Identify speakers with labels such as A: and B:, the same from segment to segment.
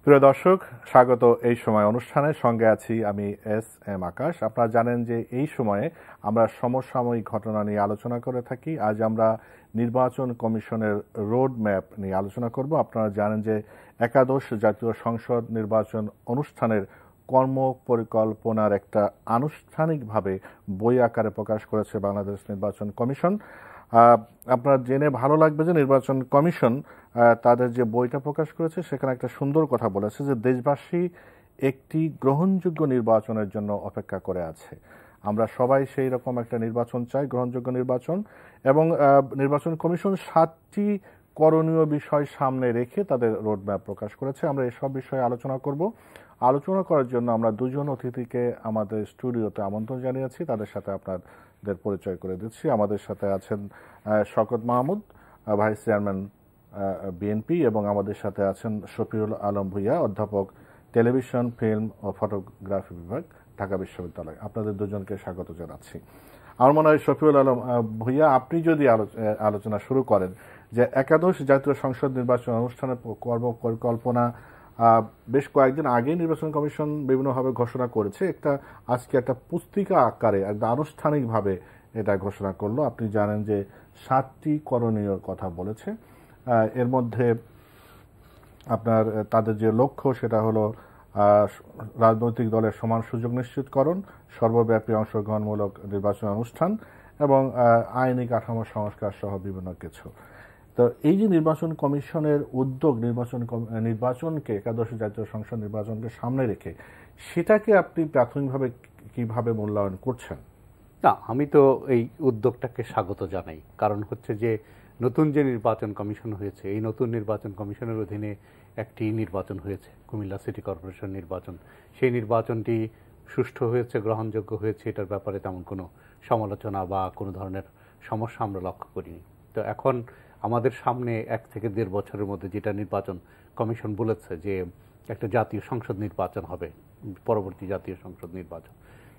A: প্রিয় দর্শক, স্বাগত এই সময় অনুষ্ঠানের সঙ্গে আছি আমি এস আকাশ। আপনারা জানেন যে এই সময়ে আমরা সমসাময়িক ঘটনা নিয়ে আলোচনা করে থাকি। আজ আমরা নির্বাচন কমিশনের রোড ম্যাপ নিয়ে আলোচনা করব। আপনারা জানেন যে একাদশ জাতীয় সংসদ নির্বাচন অনুষ্ঠানের কর্ম পরিকল্পনার একটা আনুষ্ঠানিকভাবে বই আকারে প্রকাশ করেছে বাংলাদেশ নির্বাচন কমিশন। আপনার জেনে ভালো লাগবে যে নির্বাচন কমিশন তাদের যে বইটা প্রকাশ করেছে সেখানে একটা সুন্দর কথা বলেছে যে দেশবাসী একটি গ্রহণযোগ্য নির্বাচনের জন্য অপেক্ষা করে আছে। আমরা সবাই সেই রকম একটা নির্বাচন চাই, গ্রহণযোগ্য নির্বাচন। এবং নির্বাচন কমিশন 7টি করণীয় বিষয় সামনে রেখে তাদের রোডম্যাপ প্রকাশ করেছে। আমরা এসব বিষয়ে আলোচনা করব। আলোচনা করার জন্য আমরা দুজন অতিথিকে আমাদের স্টুডিওতে আমন্ত্রণ জানিয়েছি। তাদের সাথে আপনাদের পরিচয় করে দিচ্ছি। আমাদের সাথে আছেন Shawkat Mahmud, vice chairman BNP, এবং আমাদের সাথে আছেন শফিউল আলম ভূঁইয়া, অধ্যাপক, টেলিভিশন, ফিল্ম ও ফটোগ্রাফি বিভাগ, ঢাকা বিশ্ববিদ্যালয়। আপনাদের দুজনকে স্বাগত জানাচ্ছি। আমার মনে হয় শফিউল আলম ভূঁইয়া, আপনি যদি আলোচনা শুরু করেন যে একাদশ জাতীয় সংসদ নির্বাচন অনুষ্ঠানের কর্ম পরিকল্পনা বেশ কয়েকদিন আগে নির্বাচন কমিশন বিভিন্নভাবে ঘোষণা করেছে। আজকে একটা পুস্তিকা আকারে একটা আনুষ্ঠানিকভাবে এটা ঘোষণা করলো। আপনি জানেন যে 7টি করণীয় কথা বলেছে। এর মধ্যে আপনার তাদের যে লক্ষ্য সেটা হলো রাজনৈতিক দলের সমান সুযোগ নিশ্চিতকরণ, সর্বব্যাপী অংশগ্রহণমূলক নির্বাচন অনুষ্ঠান এবং আইনি কাঠামো সংস্কার সহ বিভিন্ন কিছু। তো এই যে নির্বাচন কমিশনের উদ্যোগ, নির্বাচনকে, একাদশ জাতীয় সংসদ নির্বাচনকে সামনে রেখে, সেটাকে আপনি প্রাথমিকভাবে কিভাবে মূল্যায়ন করছেন?
B: না, আমি তো এই উদ্যোগটাকে স্বাগত জানাই। কারণ হচ্ছে যে নতুন যে নির্বাচন কমিশন হয়েছে, এই নতুন নির্বাচন কমিশনের অধীনে একটি নির্বাচন হয়েছে, কুমিল্লা সিটি কর্পোরেশন নির্বাচন। সেই নির্বাচনটি সুষ্ঠু হয়েছে, গ্রহণযোগ্য হয়েছে, এটার ব্যাপারে তেমন কোনো সমালোচনা বা কোনো ধরনের সমস্যা আমরা লক্ষ্য করিনি। তো এখন আমাদের সামনে 1 থেকে 1.5 বছরের মধ্যে যেটা নির্বাচন কমিশন বলেছে যে একটা জাতীয় সংসদ নির্বাচন হবে, পরবর্তী জাতীয় সংসদ নির্বাচন।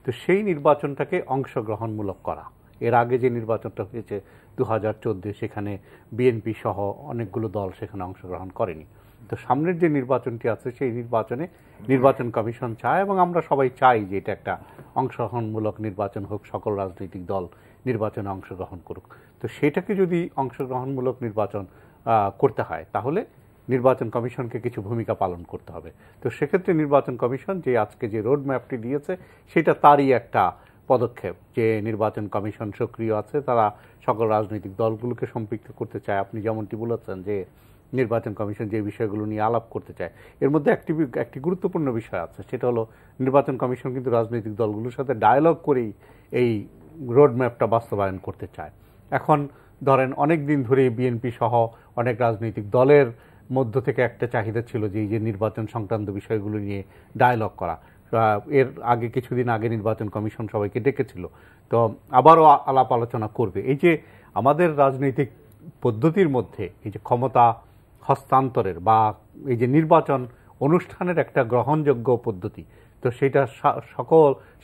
B: তো সেই নির্বাচনটাকে অংশগ্রহণমূলক করা। এর আগে যে নির্বাচনটা হয়েছে 2014, সেখানে বিএনপি সহ অনেকগুলো দল সেখানে অংশগ্রহণ করেনি। তো সামনের যে নির্বাচনটি আছে সেই নির্বাচনে নির্বাচন কমিশন চায় এবং আমরা সবাই চাই যে এটা একটা অংশগ্রহণমূলক নির্বাচন হোক, সকল রাজনৈতিক দল নির্বাচনে অংশগ্রহণ করুক। তো সেটাকে যদি অংশগ্রহণমূলক নির্বাচন করতে হয় তাহলে নির্বাচন কমিশনকে কিছু ভূমিকা পালন করতে হবে। তো সেক্ষেত্রে নির্বাচন কমিশন যে আজকে যে রোড ম্যাপটি দিয়েছে সেটা তারই একটা পদক্ষেপ, যে নির্বাচন কমিশন সক্রিয় আছে, তারা সকল রাজনৈতিক দলগুলোকে সম্পৃক্ত করতে চায়। আপনি যেমনটি বলেছেন যে নির্বাচন কমিশন যে বিষয়গুলো নিয়ে আলাপ করতে চায়, এর মধ্যে একটি গুরুত্বপূর্ণ বিষয় আছে, সেটা হলো নির্বাচন কমিশন কিন্তু রাজনৈতিক দলগুলোর সাথে ডায়ালগ করেই এই রোড ম্যাপটা বাস্তবায়ন করতে চায়। এখন ধরেন অনেক দিন ধরে বিএনপি সহ অনেক রাজনৈতিক দলের মধ্য থেকে একটা চাহিদা ছিল যে এই যে নির্বাচন সংক্রান্ত বিষয়গুলো নিয়ে ডায়ালগ করা। এর আগে কিছুদিন আগে নির্বাচন কমিশন সবাইকে ডেকেছিল, তো আবারও আলাপ আলোচনা করবে। এই যে আমাদের রাজনৈতিক পদ্ধতির মধ্যে এই যে ক্ষমতা হস্তান্তরের বা এই যে নির্বাচন অনুষ্ঠানের একটা গ্রহণযোগ্য পদ্ধতি, তো সেটা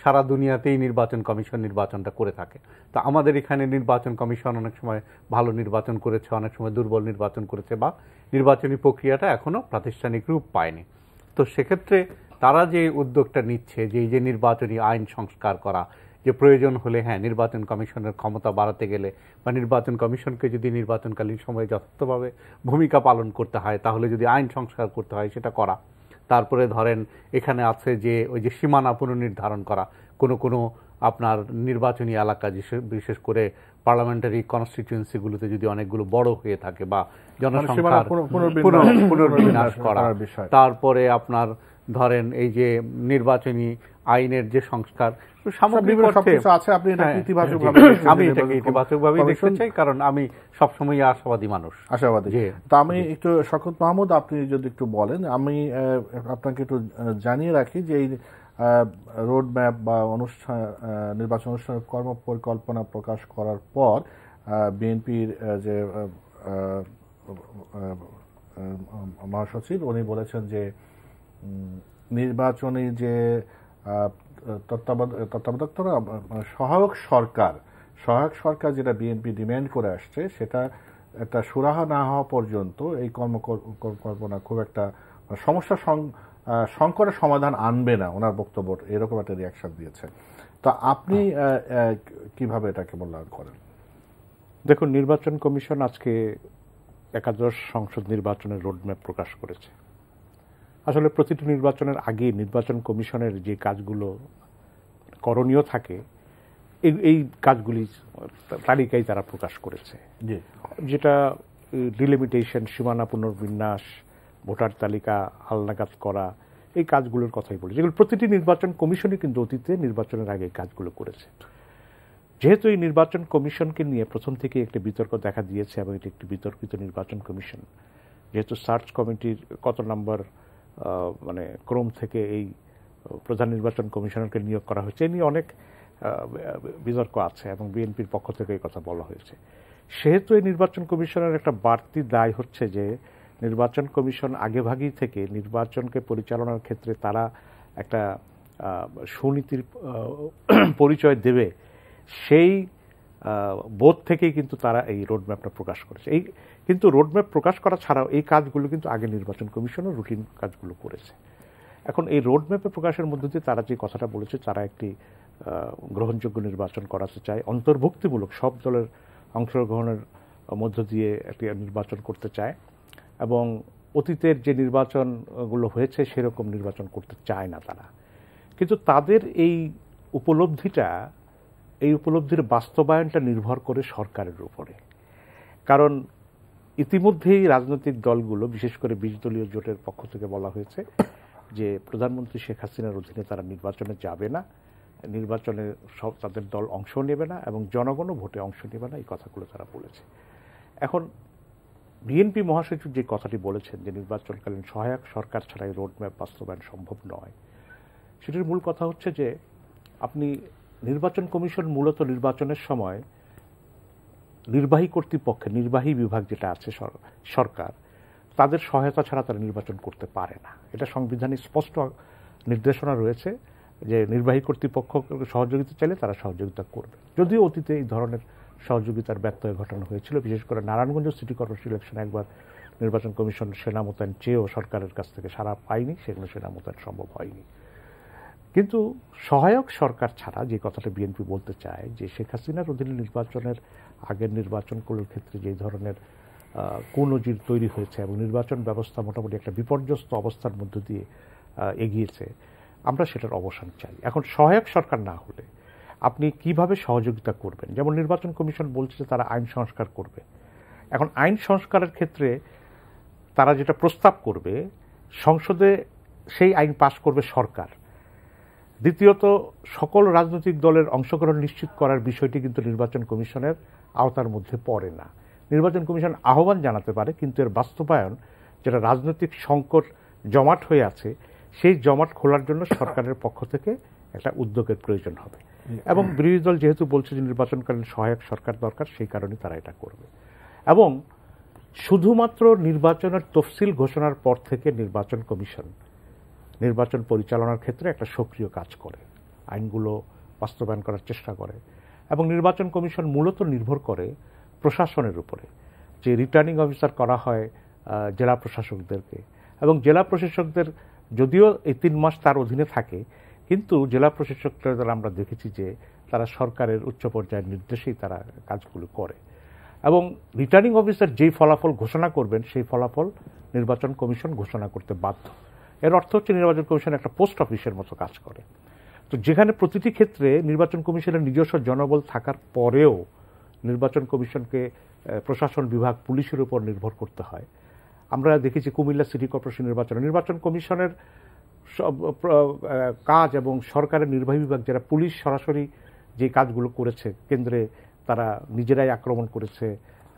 B: সারা দুনিয়াতেই নির্বাচন কমিশন নির্বাচনটা করে থাকে। তো আমাদের এখানে নির্বাচন কমিশন অনেক সময় ভালো নির্বাচন করেছে, অনেক সময় দুর্বল নির্বাচন করেছে, বা নির্বাচনী প্রক্রিয়াটা এখনো প্রাতিষ্ঠানিক রূপ পায়নি। তো সেক্ষেত্রে তারা যে উদ্যোগটা নিচ্ছে যে এই যে নির্বাচনী আইন সংস্কার করা, যে প্রয়োজন হলে নির্বাচন কমিশনের ক্ষমতা বাড়াতে গেলে বা নির্বাচন কমিশনকে যদি নির্বাচনকালীন সময়ে যথার্থভাবে ভূমিকা পালন করতে হয় তাহলে যদি আইন সংস্কার করতে হয় সেটা করা। তারপরে ধরেন এখানে আছে যে ওই যে সীমানা পুনর্নির্ধারণ করা, কোনো আপনার নির্বাচনী এলাকা বিশেষ করে পার্লামেন্টারি কনস্টিটিউয়েন্সিগুলোতে যদি অনেকগুলো বড় হয়ে থাকে বা জনসংখ্যার পুনর্বিন্যাস করা। তারপরে আপনার ধরেন এই যে নির্বাচনী আইনের যে সংস্কার, আমি এটাকে ইতিবাচকভাবে দেখতে চাই, কারণ আমি সবসময় আশাবাদী মানুষ।
A: তা আমি একটু শওকত মাহমুদ, আপনি যদি একটু বলেন। আমি আপনাকে একটু জানিয়ে রাখি যে এই রোড ম্যাপ বা নির্বাচন অনুষ্ঠানের কর্ম পরিকল্পনা প্রকাশ করার পর বিএনপির যে মহাসচিব উনি বলেছেন যে নির্বাচনী যে তত্ত্বাবধায়ক সহায়ক সরকার যেটা বিএনপি ডিমান্ড করে আসছে সেটা একটা সুরাহা না হওয়া পর্যন্ত এই কল্পনা খুব একটা সমস্যা সংকটের সমাধান আনবে না, ওনার বক্তব্য এরকম একটা রিয়াকশন দিয়েছে। তো আপনি কিভাবে এটাকে মূল্যায়ন করেন?
C: দেখুন, নির্বাচন কমিশন আজকে একাদশ সংসদ নির্বাচনের রোডম্যাপ প্রকাশ করেছে। আসলে প্রতিটি নির্বাচনের আগে নির্বাচন কমিশনের যে কাজগুলো করণীয় থাকে এই কাজগুলি তালিকায় তারা প্রকাশ করেছে, যেটা ডিলিমিটেশন, সীমানা পুনর্বিন্যাস, ভোটার তালিকা হালনাগাদ করা, এই কাজগুলোর কথাই বলে, যেগুলো প্রতিটি নির্বাচন কমিশনই কিন্তু অতীতে নির্বাচনের আগে এই কাজগুলো করেছে। যেহেতু এই নির্বাচন কমিশনকে নিয়ে প্রথম থেকে একটি বিতর্ক দেখা দিয়েছে এবং এটি একটি বিতর্কিত নির্বাচন কমিশন, যেহেতু সার্চ কমিটির কত নম্বর মানে ক্রম থেকে এই প্রধান নির্বাচন কমিশনারকে নিয়োগ করা হয়েছে, এ নিয়ে অনেক বিতর্ক আছে এবং বিএনপির পক্ষ থেকে এই কথা বলা হয়েছে। সেহেতু এই নির্বাচন কমিশনের একটা বাড়তি দায় হচ্ছে যে নির্বাচন কমিশন আগেভাগেই থেকে নির্বাচনকে পরিচালনার ক্ষেত্রে তারা একটা সুনীতির পরিচয় দেবে, সেই বোধ থেকেই কিন্তু তারা এই রোডম্যাপটা প্রকাশ করেছে। এই কিন্তু রোডম্যাপ প্রকাশ করা ছাড়াও এই কাজগুলো কিন্তু আগে নির্বাচন কমিশনও রুটিন কাজগুলো করেছে। এখন এই রোডম্যাপে প্রকাশের মধ্য দিয়ে তারা যে কথাটা বলেছে, তারা একটি গ্রহণযোগ্য নির্বাচন করাতে চায়, অন্তর্ভুক্তিমূলক সব দলের অংশগ্রহণের মধ্য দিয়ে একটি নির্বাচন করতে চায় এবং অতীতের যে নির্বাচনগুলো হয়েছে সেরকম নির্বাচন করতে চায় না তারা। কিন্তু তাদের এই উপলব্ধির বাস্তবায়নটা নির্ভর করে সরকারের উপরে। কারণ ইতিমধ্যেই রাজনৈতিক দলগুলো, বিশেষ করে ২০ দলীয় জোটের পক্ষ থেকে বলা হয়েছে যে প্রধানমন্ত্রী শেখ হাসিনার অধীনে তারা নির্বাচনে যাবে না, নির্বাচনে সব তাদের দল অংশ নেবে না এবং জনগণও ভোটে অংশ নেবে না, এই কথাগুলো তারা বলেছে। এখন বিএনপি মহাসচিব যে কথাটি বলেছেন যে নির্বাচনকালীন সহায়ক সরকার ছাড়া এই রোডম্যাপ বাস্তবায়ন সম্ভব নয়, সেটির মূল কথা হচ্ছে যে আপনি নির্বাচন কমিশন মূলত নির্বাচনের সময় নির্বাহী কর্তৃপক্ষের নির্বাহী বিভাগ যেটা আছে সরকার, তাদের সহায়তা ছাড়া তারা নির্বাচন করতে পারে না। এটা সংবিধানে স্পষ্ট নির্দেশনা রয়েছে যে নির্বাহী কর্তৃপক্ষ সহযোগিতা চাইলে তারা সহযোগিতা করবে। যদিও অতীতে এই ধরনের সহযোগিতার ব্যত্যয় ঘটানো হয়েছিল, বিশেষ করে নারায়ণগঞ্জ সিটি কর্পোরেশন ইলেকশনে একবার নির্বাচন কমিশন সেনা মোতায়েন চেয়েও সরকারের কাছ থেকে সাড়া পায়নি, সেগুলো সেনা মোতায়েন সম্ভব হয়নি। কিন্তু সহায়ক সরকার ছাড়া যে কথাটা বিএনপি বলতে চায় যে শেখ হাসিনার অধীনে নির্বাচনের আগের নির্বাচনগুলোর ক্ষেত্রে যে ধরনের কুনজির তৈরি হয়েছে এবং নির্বাচন ব্যবস্থা মোটামুটি একটা বিপর্যস্ত অবস্থার মধ্য দিয়ে এগিয়েছে, আমরা সেটার অবসান চাই। এখন সহায়ক সরকার না হলে আপনি কিভাবে সহযোগিতা করবেন? যেমন নির্বাচন কমিশন বলছে যে তারা আইন সংস্কার করবে। এখন আইন সংস্কারের ক্ষেত্রে তারা যেটা প্রস্তাব করবে, সংসদে সেই আইন পাশ করবে সরকার। দ্বিতীয়ত, সকল রাজনৈতিক দলের অংশগ্রহণ নিশ্চিত করার বিষয়টি কিন্তু নির্বাচন কমিশনের আওতার মধ্যে পড়ে না। নির্বাচন কমিশন আহ্বান জানাতে পারে, কিন্তু এর বাস্তবায়ন, যেটা রাজনৈতিক সংকট জমাট হয়ে আছে, সেই জমাট খোলার জন্য সরকারের পক্ষ থেকে একটা উদ্যোগের প্রয়োজন হবে। এবং বিরোধী দল যেহেতু বলছে যে নির্বাচনকালীন সহায়ক সরকার দরকার, সেই কারণে তারা এটা করবে। এবং শুধুমাত্র নির্বাচনের তফসিল ঘোষণার পর থেকে নির্বাচন কমিশন নির্বাচন পরিচালনার ক্ষেত্রে একটা সক্রিয় কাজ করে, আইনগুলো বাস্তবায়ন করার চেষ্টা করে। এবং নির্বাচন কমিশন মূলত নির্ভর করে প্রশাসনের উপরে, যে রিটার্নিং অফিসার করা হয় জেলা প্রশাসকদেরকে, এবং জেলা প্রশাসকদের যদিও এই ৩ মাস তার অধীনে থাকে, কিন্তু জেলা প্রশাসকদের আমরা দেখেছি যে তারা সরকারের উচ্চ পর্যায়ের নির্দেশেই তারা কাজগুলো করে। এবং রিটার্নিং অফিসার যেই ফলাফল ঘোষণা করবেন, সেই ফলাফল নির্বাচন কমিশন ঘোষণা করতে বাধ্য। এর অর্থ হচ্ছে নির্বাচন কমিশন একটা পোস্ট অফিসের মতো কাজ করে। তো যেখানে প্রতিটি ক্ষেত্রে নির্বাচন কমিশনের নিজস্ব জনবল থাকার পরেও নির্বাচন কমিশনকে প্রশাসন বিভাগ, পুলিশের উপর নির্ভর করতে হয়। আমরা দেখেছি কুমিল্লা সিটি কর্পোরেশন নির্বাচন কমিশনের কাজ এবং সরকারের নির্বাহী বিভাগ, যারা পুলিশ সরাসরি যে কাজগুলো করেছে, কেন্দ্রে তারা নিজেরাই আক্রমণ করেছে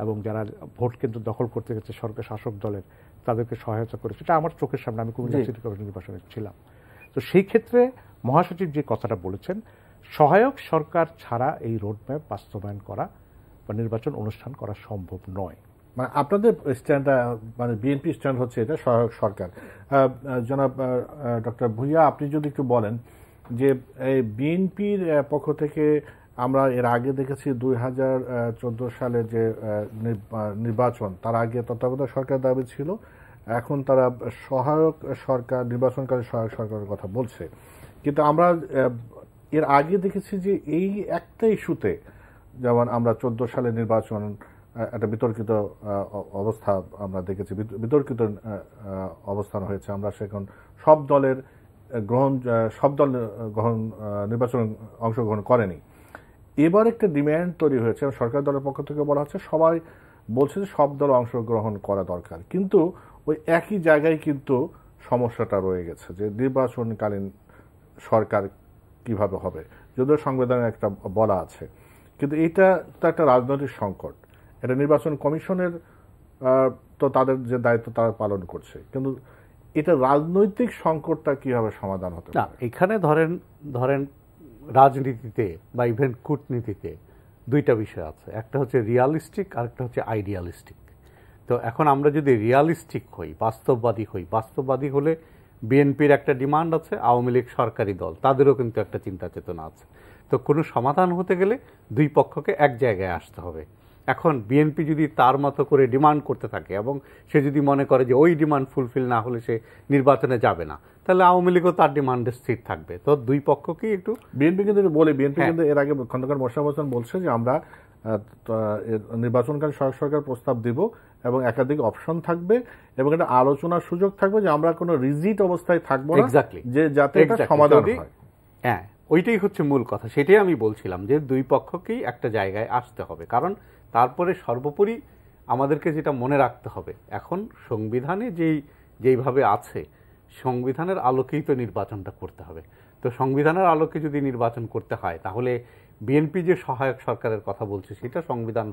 C: এবং যারা ভোট কেন্দ্র দখল করতে গেছে সরকার শাসক দলের, তাদেরকে সহায়তা করেছে। এটা আমার চোখের সামনে, আমি কুমিল্লা সিটি কর্পোরেশন নির্বাচনে ছিলাম। তো সেই ক্ষেত্রে মহাসচিব যে কথাটা বলেছেন, সহায়ক সরকার ছাড়া এই রোডম্যাপ বাস্তবায়ন করা বা নির্বাচন অনুষ্ঠান করা সম্ভব নয়।
A: মানে আপনাদের স্ট্যান্ডটা, মানে বিএনপি স্ট্যান্ড হচ্ছে এটা সহায়ক সরকার। জনাব ডক্টর ভূঁইয়া, আপনি যদি একটু বলেন যে এই বিএনপির পক্ষ থেকে আমরা এর আগে দেখেছি 2014 সালে যে নির্বাচন, তার আগে তত্ত্বাবধায়ক সরকার দাবি ছিল, এখন তারা সহায়ক সরকার, নির্বাচনকারী সহায়ক সরকারের কথা বলছে। কিন্তু আমরা এর আগে দেখেছি যে এই একটা ইস্যুতে, যেমন আমরা 14 সালে নির্বাচন একটা বিতর্কিত অবস্থা আমরা দেখেছি, বিতর্কিত অবস্থান হয়েছে। আমরা সেখানে সব দল নির্বাচন অংশগ্রহণ করেনি। এবার একটা ডিম্যান্ড তৈরি হয়েছে, সরকার দলের পক্ষ থেকে বলা হচ্ছে, সবাই বলছে যে সব দল অংশগ্রহণ করা দরকার, কিন্তু ওই একই জায়গায় কিন্তু সমস্যাটা রয়ে গেছে যে নির্বাচনকালীন সরকার কিভাবে হবে, যদিও সংবিধানে একটা বলা আছে। কিন্তু এটা তো একটা রাজনৈতিক সংকট, এটা নির্বাচন কমিশনের তো তাদের যে দায়িত্ব তারা পালন করছে, কিন্তু এটা রাজনৈতিক সংকটটা কিভাবে সমাধান হতে পারে?
B: এখানে ধরেন রাজনীতিতে বা ইভেন কূটনীতিতে দুইটা বিষয় আছে, একটা হচ্ছে রিয়ালিস্টিক আর একটা হচ্ছে আইডিয়ালিস্টিক। তো এখন আমরা যদি রিয়ালিস্টিক হই, বাস্তববাদী হলে বিএনপির একটা ডিমান্ড আছে, আওয়ামী লীগ সরকারি দল তাদেরও কিন্তু একটা চিন্তা চেতনা আছে। তো কোনো সমাধান হতে গেলে দুই পক্ষকে এক জায়গায় আসতে হবে। এখন বিএনপি যদি তার মতো করে ডিমান্ড করতে থাকে এবং সে যদি মনে করে যে ওই ডিমান্ড ফুলফিল না হলে সে নির্বাচনে যাবে না, তাহলে আওয়ামী লীগও তার ডিমান্ডে স্থির থাকবে। তো দুই পক্ষকেই একটু
A: বিএনপি কিন্তু এর আগে খন্দকার মোশাররফ হোসেন বলছে যে আমরা নির্বাচনকালীন সহায়ক সরকার প্রস্তাব দিব এবং একাধিক অপশন থাকবে এবং এটা আলোচনার সুযোগ থাকবে, যে আমরা কোনো রিজিড অবস্থায় থাকবো না, যে যাতে এটা সমাধান হয়।
B: হ্যাঁ, ওইটাই হচ্ছে মূল কথা। সেটাই আমি বলছিলাম যে দুই পক্ষকেই একটা জায়গায় আসতে হবে। কারণ তারপরে সর্বোপরি আমাদেরকে যেটা মনে রাখতে হবে, এখন সংবিধানে যেইভাবে আছে, সংবিধানের আলোকেই তো নির্বাচনটা করতে হবে। তো সংবিধানের আলোকে যদি নির্বাচন করতে হয়, তাহলে বিএনপি যে সহায়ক সরকারের কথা বলছে সেটা সংবিধান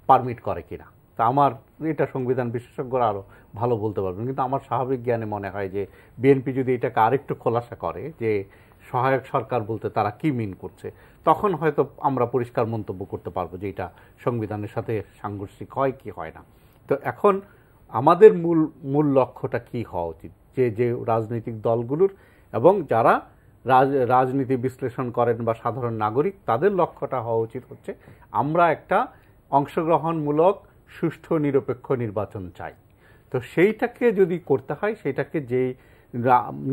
B: পারমিট করে কিনা, তা আমার এটা সংবিধান বিশেষজ্ঞরা আরও ভালো বলতে পারবেন। কিন্তু আমার স্বাভাবিক জ্ঞানে মনে হয় যে বিএনপি যদি এটাকে আরেকটু খোলাসা করে যে সহায়ক সরকার বলতে তারা কি মিন করছে, তখন হয়তো আমরা পরিষ্কার মন্তব্য করতে পারবো যে এটা সংবিধানের সাথে সাংঘর্ষিক হয় কি হয় না। তো এখন আমাদের মূল লক্ষ্যটা কি হওয়া উচিত, যে রাজনৈতিক দলগুলোর এবং যারা রাজনীতি বিশ্লেষণ করেন বা সাধারণ নাগরিক, তাদের লক্ষ্যটা হওয়া উচিত হচ্ছে আমরা একটা অংশগ্রহণমূলক সুষ্ঠু নিরপেক্ষ নির্বাচন চাই। তো সেইটাকে যদি করতে হয়, সেটাকে যেই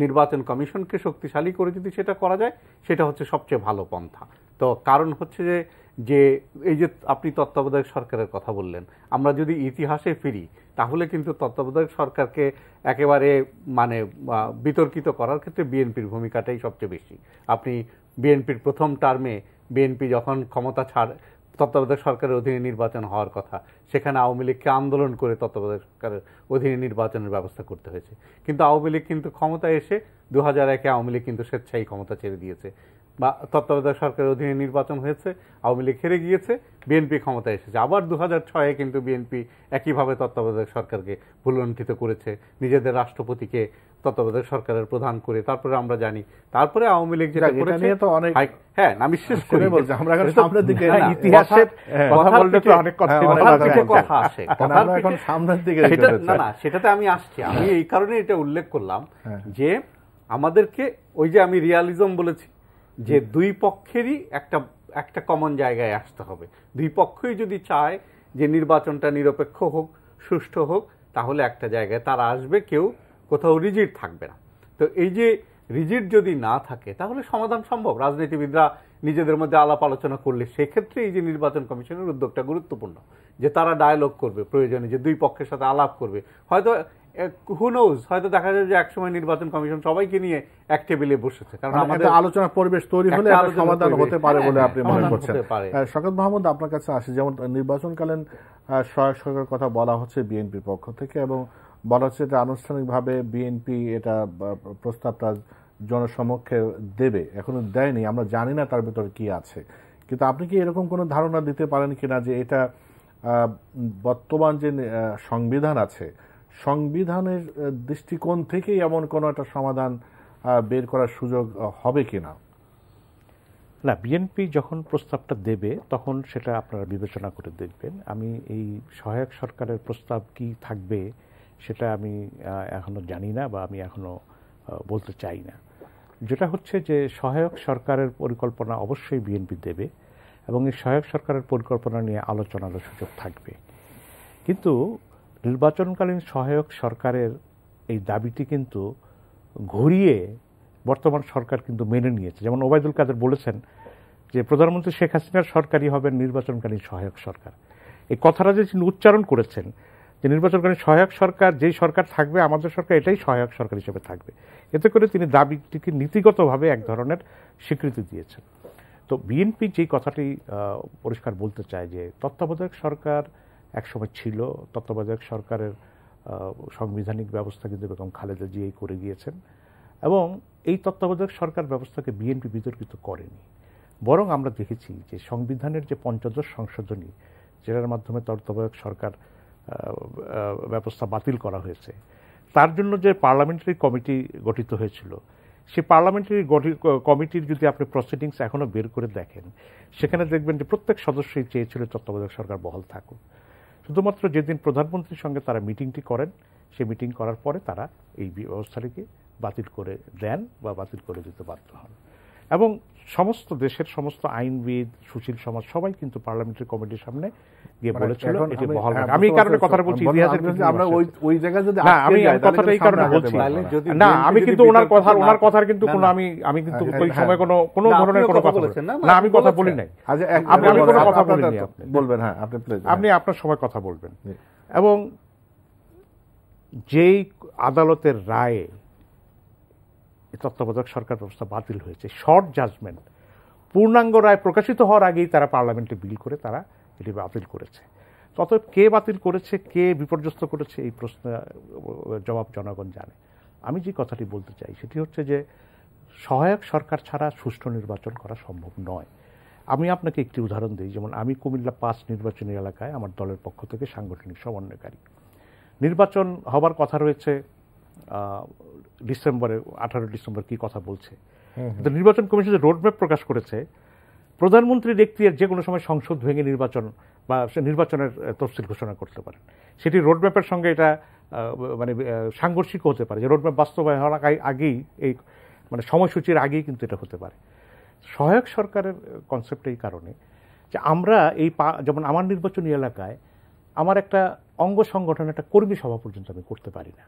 B: নির্বাচন কমিশনকে শক্তিশালী করে যদি সেটা করা যায়, সেটা হচ্ছে সবচেয়ে ভালো পন্থা। তো কারণ হচ্ছে যে এই যে আপনি তত্ত্বাবধায়ক সরকারের কথা বললেন, আমরা যদি ইতিহাসে ফিরি তাহলে কিন্তু তত্ত্বাবধায়ক সরকারকে একেবারে মানে বিতর্কিত করার ক্ষেত্রে বিএনপির ভূমিকাটাই সবচেয়ে বেশি। আপনি বিএনপির প্রথম টার্মে বিএনপি যখন ক্ষমতা তত্ত্বাবধায়ক সরকারের অধীনে নির্বাচন হওয়ার কথা, সেখানে আওয়ামী লীগকে আন্দোলন করে তত্ত্বাবধায়ক সরকারের অধীনে নির্বাচনের ব্যবস্থা করতে হয়েছে। কিন্তু আওয়ামী লীগ কিন্তু ক্ষমতায় এসে 2001-এ আওয়ামী লীগ কিন্তু স্বেচ্ছায় ক্ষমতা ছেড়ে দিয়েছে, বা তত্ত্বাবধায়ক সরকারের অধীনে নির্বাচন হয়েছে, আওয়ামী লীগ হেরে গিয়েছে, বিএনপি ক্ষমতায় এসেছে। আবার 2006-এ কিন্তু বিএনপি একইভাবে তত্ত্বাবধায়ক সরকারকে ভুলুণ্ঠিত করেছে, নিজেদের রাষ্ট্রপতিকে তত্ত্বাবধায়ক সরকারের প্রধান করে। তারপরে আমরা জানি তারপরে আওয়ামী লীগ যেটা করেছে, হ্যাঁ আমি শেষ করে বলছি, আমরা সামনের দিকে ইতিহাসের কথা বলতে তো অনেক কথা আসে, আমরা এখন সামনের দিকে না সেটাতে আমি আসছি। আমি এই কারণে এটা উল্লেখ করলাম যে আমাদেরকে ওই যে আমি রিয়ালিজম বলেছি, যে দুই পক্ষেরই একটা কমন জায়গায় আসতে হবে। দুই পক্ষই যদি চায় যে নির্বাচনটা নিরপেক্ষ হোক, সুষ্ঠু হোক, তাহলে একটা জায়গায় তারা আসবে, কেউ কোথাও রিজিড থাকবে না। তো এই যে রিজিড যদি না থাকে তাহলে সমাধান সম্ভব। রাজনীতিবিদরা নিজেদের মধ্যে আলাপ আলোচনা করলে সেক্ষেত্রে এই যে নির্বাচন কমিশনের উদ্যোগটা গুরুত্বপূর্ণ, যে তারা ডায়ালগ করবে, প্রয়োজনে যে দুই পক্ষের সাথে আলাপ করবে। হয়তো হু নোজ, হয়তো দেখা যায় যে একসময় নির্বাচন কমিশন সবাইকে নিয়ে এক টেবিলে বসেছে, কারণ আমাদের আলোচনার পরিবেশ তৈরি হলে সমাধান হতে পারে বলে আপনি মনে করছেন। শওকত মাহমুদ, আপনার কাছে আসি, যেমন নির্বাচনকালীন সহায়ক সরকারের কথা বলা হচ্ছে বিএনপির পক্ষ থেকে, এবং বলা হচ্ছে এটা আনুষ্ঠানিকভাবে বিএনপি এটা প্রস্তাবটা জনসমক্ষে দেবে, এখনো দেয়নি, আমরা জানি না তার ভিতরে কি আছে। কিন্তু আপনি কি এরকম কোনো ধারণা দিতে পারেন কিনা যে এটা বর্তমান যে সংবিধান আছে, সংবিধানের দৃষ্টিকোণ থেকেই এমন কোনো একটা সমাধান বের করার সুযোগ হবে কিনা?
C: না, বিএনপি যখন প্রস্তাবটা দেবে তখন সেটা আপনারা বিবেচনা করে দেখবেন। আমি এই সহায়ক সরকারের প্রস্তাব কি থাকবে সেটা আমি এখনো জানি না, বা আমি এখনো বলতে চাই না। যেটা হচ্ছে যে সহায়ক সরকারের পরিকল্পনা অবশ্যই বিএনপি দেবে, এবং এই সহায়ক সরকারের পরিকল্পনা নিয়ে আলোচনার সুযোগ থাকবে। কিন্তু নির্বাচনকালীন সহায়ক সরকারের এই দাবিটি কিন্তু ঘুরিয়ে বর্তমান সরকার কিন্তু মেনে নিয়েছে। যেমন ওবায়দুল কাদের বলেছেন যে প্রধানমন্ত্রী শেখ হাসিনার সরকারই হবেন নির্বাচনকালীন সহায়ক সরকার। এই কথাটা যে তিনি উচ্চারণ করেছেন যে নির্বাচনকালীন সহায়ক সরকার যেই সরকার থাকবে আমাদের সরকার এটাই সহায়ক সরকার হিসেবে থাকবে, এতে করে তিনি দাবিটিকে নীতিগতভাবে এক ধরনের স্বীকৃতি দিয়েছেন। তো বিএনপি যেই কথাটি পরিষ্কার বলতে চায় যে তত্ত্বাবধায়ক সরকার একসময় ছিল, তত্ত্বাবধায়ক সরকারের সাংবিধানিক ব্যবস্থা কিন্তু বেগম খালেদা জিয়াই করে গিয়েছেন এবং এই তত্ত্বাবধায়ক সরকার ব্যবস্থাকে বিএনপি বিতর্কিত করেনি। বরং আমরা দেখেছি যে সংবিধানের যে পঞ্চদশ সংশোধনী, যেটার মাধ্যমে তত্ত্বাবধায়ক সরকার ব্যবস্থা বাতিল করা হয়েছে, তার জন্য যে পার্লামেন্টারি কমিটি গঠিত হয়েছিল, সেই পার্লামেন্টারি কমিটির যদি আপনি প্রসিডিংস এখনো বের করে দেখেন, সেখানে দেখবেন যে প্রত্যেক সদস্যই চেয়েছিল তত্ত্বাবধায়ক সরকার বহাল থাকুক। শুধুমাত্র যেদিন প্রধানমন্ত্রীর সঙ্গে তারা মিটিংটি করেন, সেই মিটিং করার পরে তারা এই ব্যবস্থাটিকে বাতিল করে দেন বা বাতিল করে দিতে বাধ্য হন। এবং সমস্ত দেশের সমস্ত আইনবিদ, সুশীল সমাজ সবাই কিন্তু পার্লামেন্টারি কমিটির সামনে গিয়ে বলেছিল এটি বহাল থাকুক। আমি এই কারণে কথাটা বলছি, ইতিহাসের
A: আমরা ওই জায়গায় যদি
C: আমি কথাটা এই কারণে বলছি না, আমি কিন্তু ওনার কথার কিন্তু কোনো আমি কিন্তু ওই সময় কোনো ধরনের কোনো কথা বলছেন না, আমি কথা বলি নাই, আমি কোনো কথা বলিনি।
A: বলবেন, হ্যাঁ আপনি প্লিজ,
C: আপনি আপনার সময় কথা বলবেন। এবং যেই আদালতের রায়ে তত্ত্বাবধায়ক সরকার ব্যবস্থা বাতিল হয়েছে, শর্ট জাজমেন্ট, পূর্ণাঙ্গ রায় প্রকাশিত হওয়ার আগেই তারা পার্লামেন্টে বিল করে তারা এটি বাতিল করেছে। অতএব কে বাতিল করেছে, কে বিপর্যস্ত করেছে, এই প্রশ্নের জবাব জনগণ জানে। আমি যে কথাটি বলতে চাই সেটি হচ্ছে যে সহায়ক সরকার ছাড়া সুষ্ঠু নির্বাচন করা সম্ভব নয়। আমি আপনাকে একটি উদাহরণ দিই। যেমন আমি কুমিল্লা 5 নির্বাচনী এলাকায় আমার দলের পক্ষ থেকে সাংগঠনিক সমন্বয়কারী। নির্বাচন হবার কথা রয়েছে ডিসেম্বরে, 18 ডিসেম্বর কি কথা বলছে, কিন্তু নির্বাচন কমিশন যে রোডম্যাপ প্রকাশ করেছে, প্রধানমন্ত্রীর এখতিয়ার যে কোনো সময় সংসদ ভেঙে নির্বাচন বা নির্বাচনের তফসিল ঘোষণা করতে পারেন। সেটি রোডম্যাপের সঙ্গে এটা মানে সাংঘর্ষিক হতে পারে, যে রোডম্যাপ বাস্তবায়ন হওয়ার আগেই এই মানে সময়সূচির আগেই কিন্তু এটা হতে পারে। সহায়ক সরকারের কনসেপ্ট এই কারণে যে আমরা এই যেমন আমার নির্বাচনী এলাকায় আমার একটা অঙ্গ সংগঠন, একটা কর্মী সভা পর্যন্ত আমি করতে পারি না,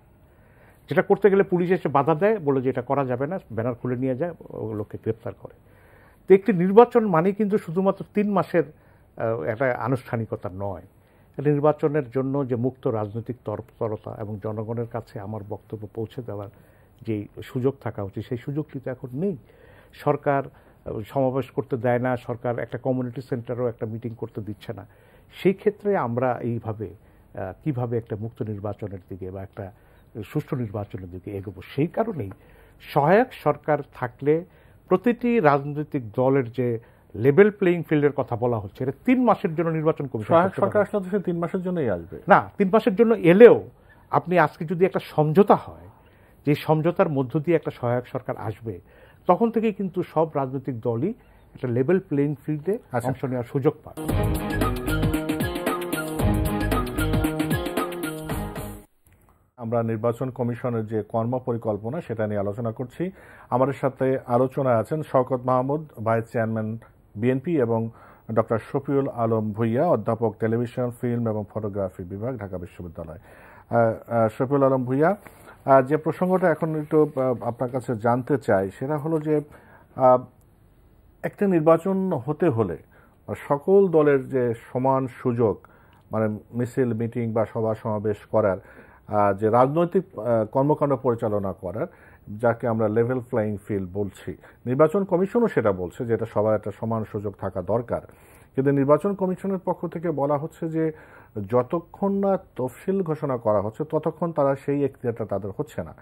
C: যেটা করতে গেলে পুলিশ এসে বাধা দেয়, বলে যে এটা করা যাবে না, ব্যানার খুলে নিয়ে যায়, লোককে গ্রেপ্তার করে। তো একটি নির্বাচন মানে কিন্তু শুধুমাত্র 3 মাসের একটা আনুষ্ঠানিকতা নয়। নির্বাচনের জন্য যে মুক্ত রাজনৈতিক তৎপরতা এবং জনগণের কাছে আমার বক্তব্য পৌঁছে দেওয়ার যে সুযোগ থাকা উচিত, সেই সুযোগটি তো এখন নেই। সরকার সমাবেশ করতে দেয় না, সরকার একটা কমিউনিটি সেন্টারও একটা মিটিং করতে দিচ্ছে না। সেই ক্ষেত্রে আমরা এইভাবে কিভাবে একটা মুক্ত নির্বাচনের দিকে বা একটা সুষ্ঠু নির্বাচনের দিকে এগোবো? সেই কারণেই সহায়ক সরকার থাকলে প্রতিটি রাজনৈতিক দলের যে লেভেল প্লেইং ফিল্ডের কথা বলা হচ্ছে, এটা 3 মাসের জন্য নির্বাচন কমিশন
A: সহায়ক সরকার আসলে তো 3 মাসের জন্যই আসবে
C: না। 3 মাসের জন্য এলেও আপনি আজকে যদি একটা সমঝোতা হয়, যে সমঝোতার মধ্য দিয়ে একটা সহায়ক সরকার আসবে, তখন থেকেই কিন্তু সব রাজনৈতিক দলই একটা লেভেল প্লেইং ফিল্ডে অংশ নেওয়ার সুযোগ পাবে।
A: আমরা নির্বাচন কমিশনের যে কর্ম পরিকল্পনা সেটা নিয়ে আলোচনা করছি। আমাদের সাথে আলোচনায় আছেন Shawkat Mahmud, vice chairman BNP, এবং ডক্টর শফিউল আলম ভূঁইয়া, অধ্যাপক টেলিভিশন, ফিল্ম এবং ফটোগ্রাফি বিভাগ, ঢাকা বিশ্ববিদ্যালয়। শফিউল আলম ভূঁইয়া, যে প্রসঙ্গটা এখন একটু আপনার কাছে জানতে চাই সেটা হলো যে একটা নির্বাচন হতে হলে সকল দলের যে সমান সুযোগ, মানে মিছিল, মিটিং বা সভা সমাবেশ করার, যে রাজনৈতিক কর্মকাণ্ড পরিচালনা করার, যাকে আমরা লেভেল ফ্লাইং ফিল্ড বলছি, নির্বাচন কমিশনও সেটা বলছে যে এটা সবার একটা সমান সুযোগ থাকা দরকার। কিন্তু নির্বাচন কমিশনের পক্ষ থেকে বলা হচ্ছে যে যতক্ষণ না তফসিল ঘোষণা করা হচ্ছে ততক্ষণ তারা সেই এখতিয়ারটা তাদের হচ্ছে না।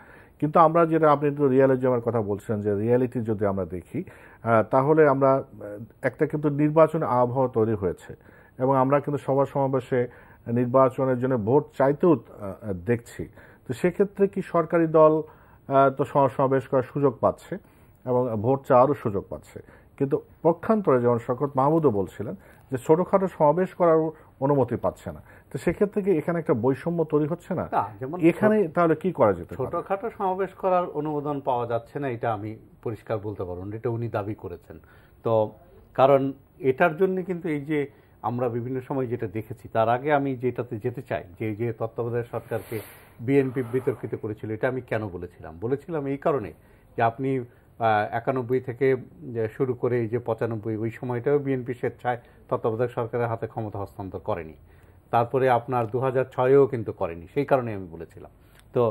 A: কিন্তু আমরা যেটা, আপনি তো রিয়ালিজমের কথা বলছেন, যে রিয়ালিটি যদি আমরা দেখি তাহলে আমরা একটা কিন্তু নির্বাচনের আবহাওয়া তৈরি হয়েছে এবং আমরা কিন্তু সভা সমাবেশে নির্বাচনের জন্য ভোট চাইতেও দেখছি। তো সেক্ষেত্রে কি সরকারি দল তো সমাবেশ করার সুযোগ পাচ্ছে এবং ভোট চাওয়ারও সুযোগ পাচ্ছে, কিন্তু পক্ষান্তরে যেমন শওকত মাহমুদও বলছিলেন যে ছোটখাটো সমাবেশ করার অনুমতি পাচ্ছে না। তো সেক্ষেত্রে কি এখানে একটা বৈষম্য তৈরি হচ্ছে না? এখানে তাহলে কি করা যেতে পারে?
B: ছোটখাটো সমাবেশ করার অনুমোদন পাওয়া যাচ্ছে না, এটা আমি পরিষ্কার বলতে পারবো, এটা উনি দাবি করেছেন। তো কারণ এটার জন্য কিন্তু এই যে আমরা বিভিন্ন সময় যেটা দেখেছি, তার আগে আমি যেটাতে যেতে চাই, যে তত্ত্বাবধায়ক সরকারকে বিএনপি বিতর্কিত করেছিল, এটা আমি কেন বলেছিলাম এই কারণে যে আপনি 91 থেকে শুরু করে এই যে 95 ওই সময়টাও বিএনপি স্বেচ্ছায় তত্ত্বাবধায়ক সরকারের হাতে ক্ষমতা হস্তান্তর করেনি। তারপরে আপনার 2006-এও কিন্তু করেনি, সেই কারণে আমি বলেছিলাম। তো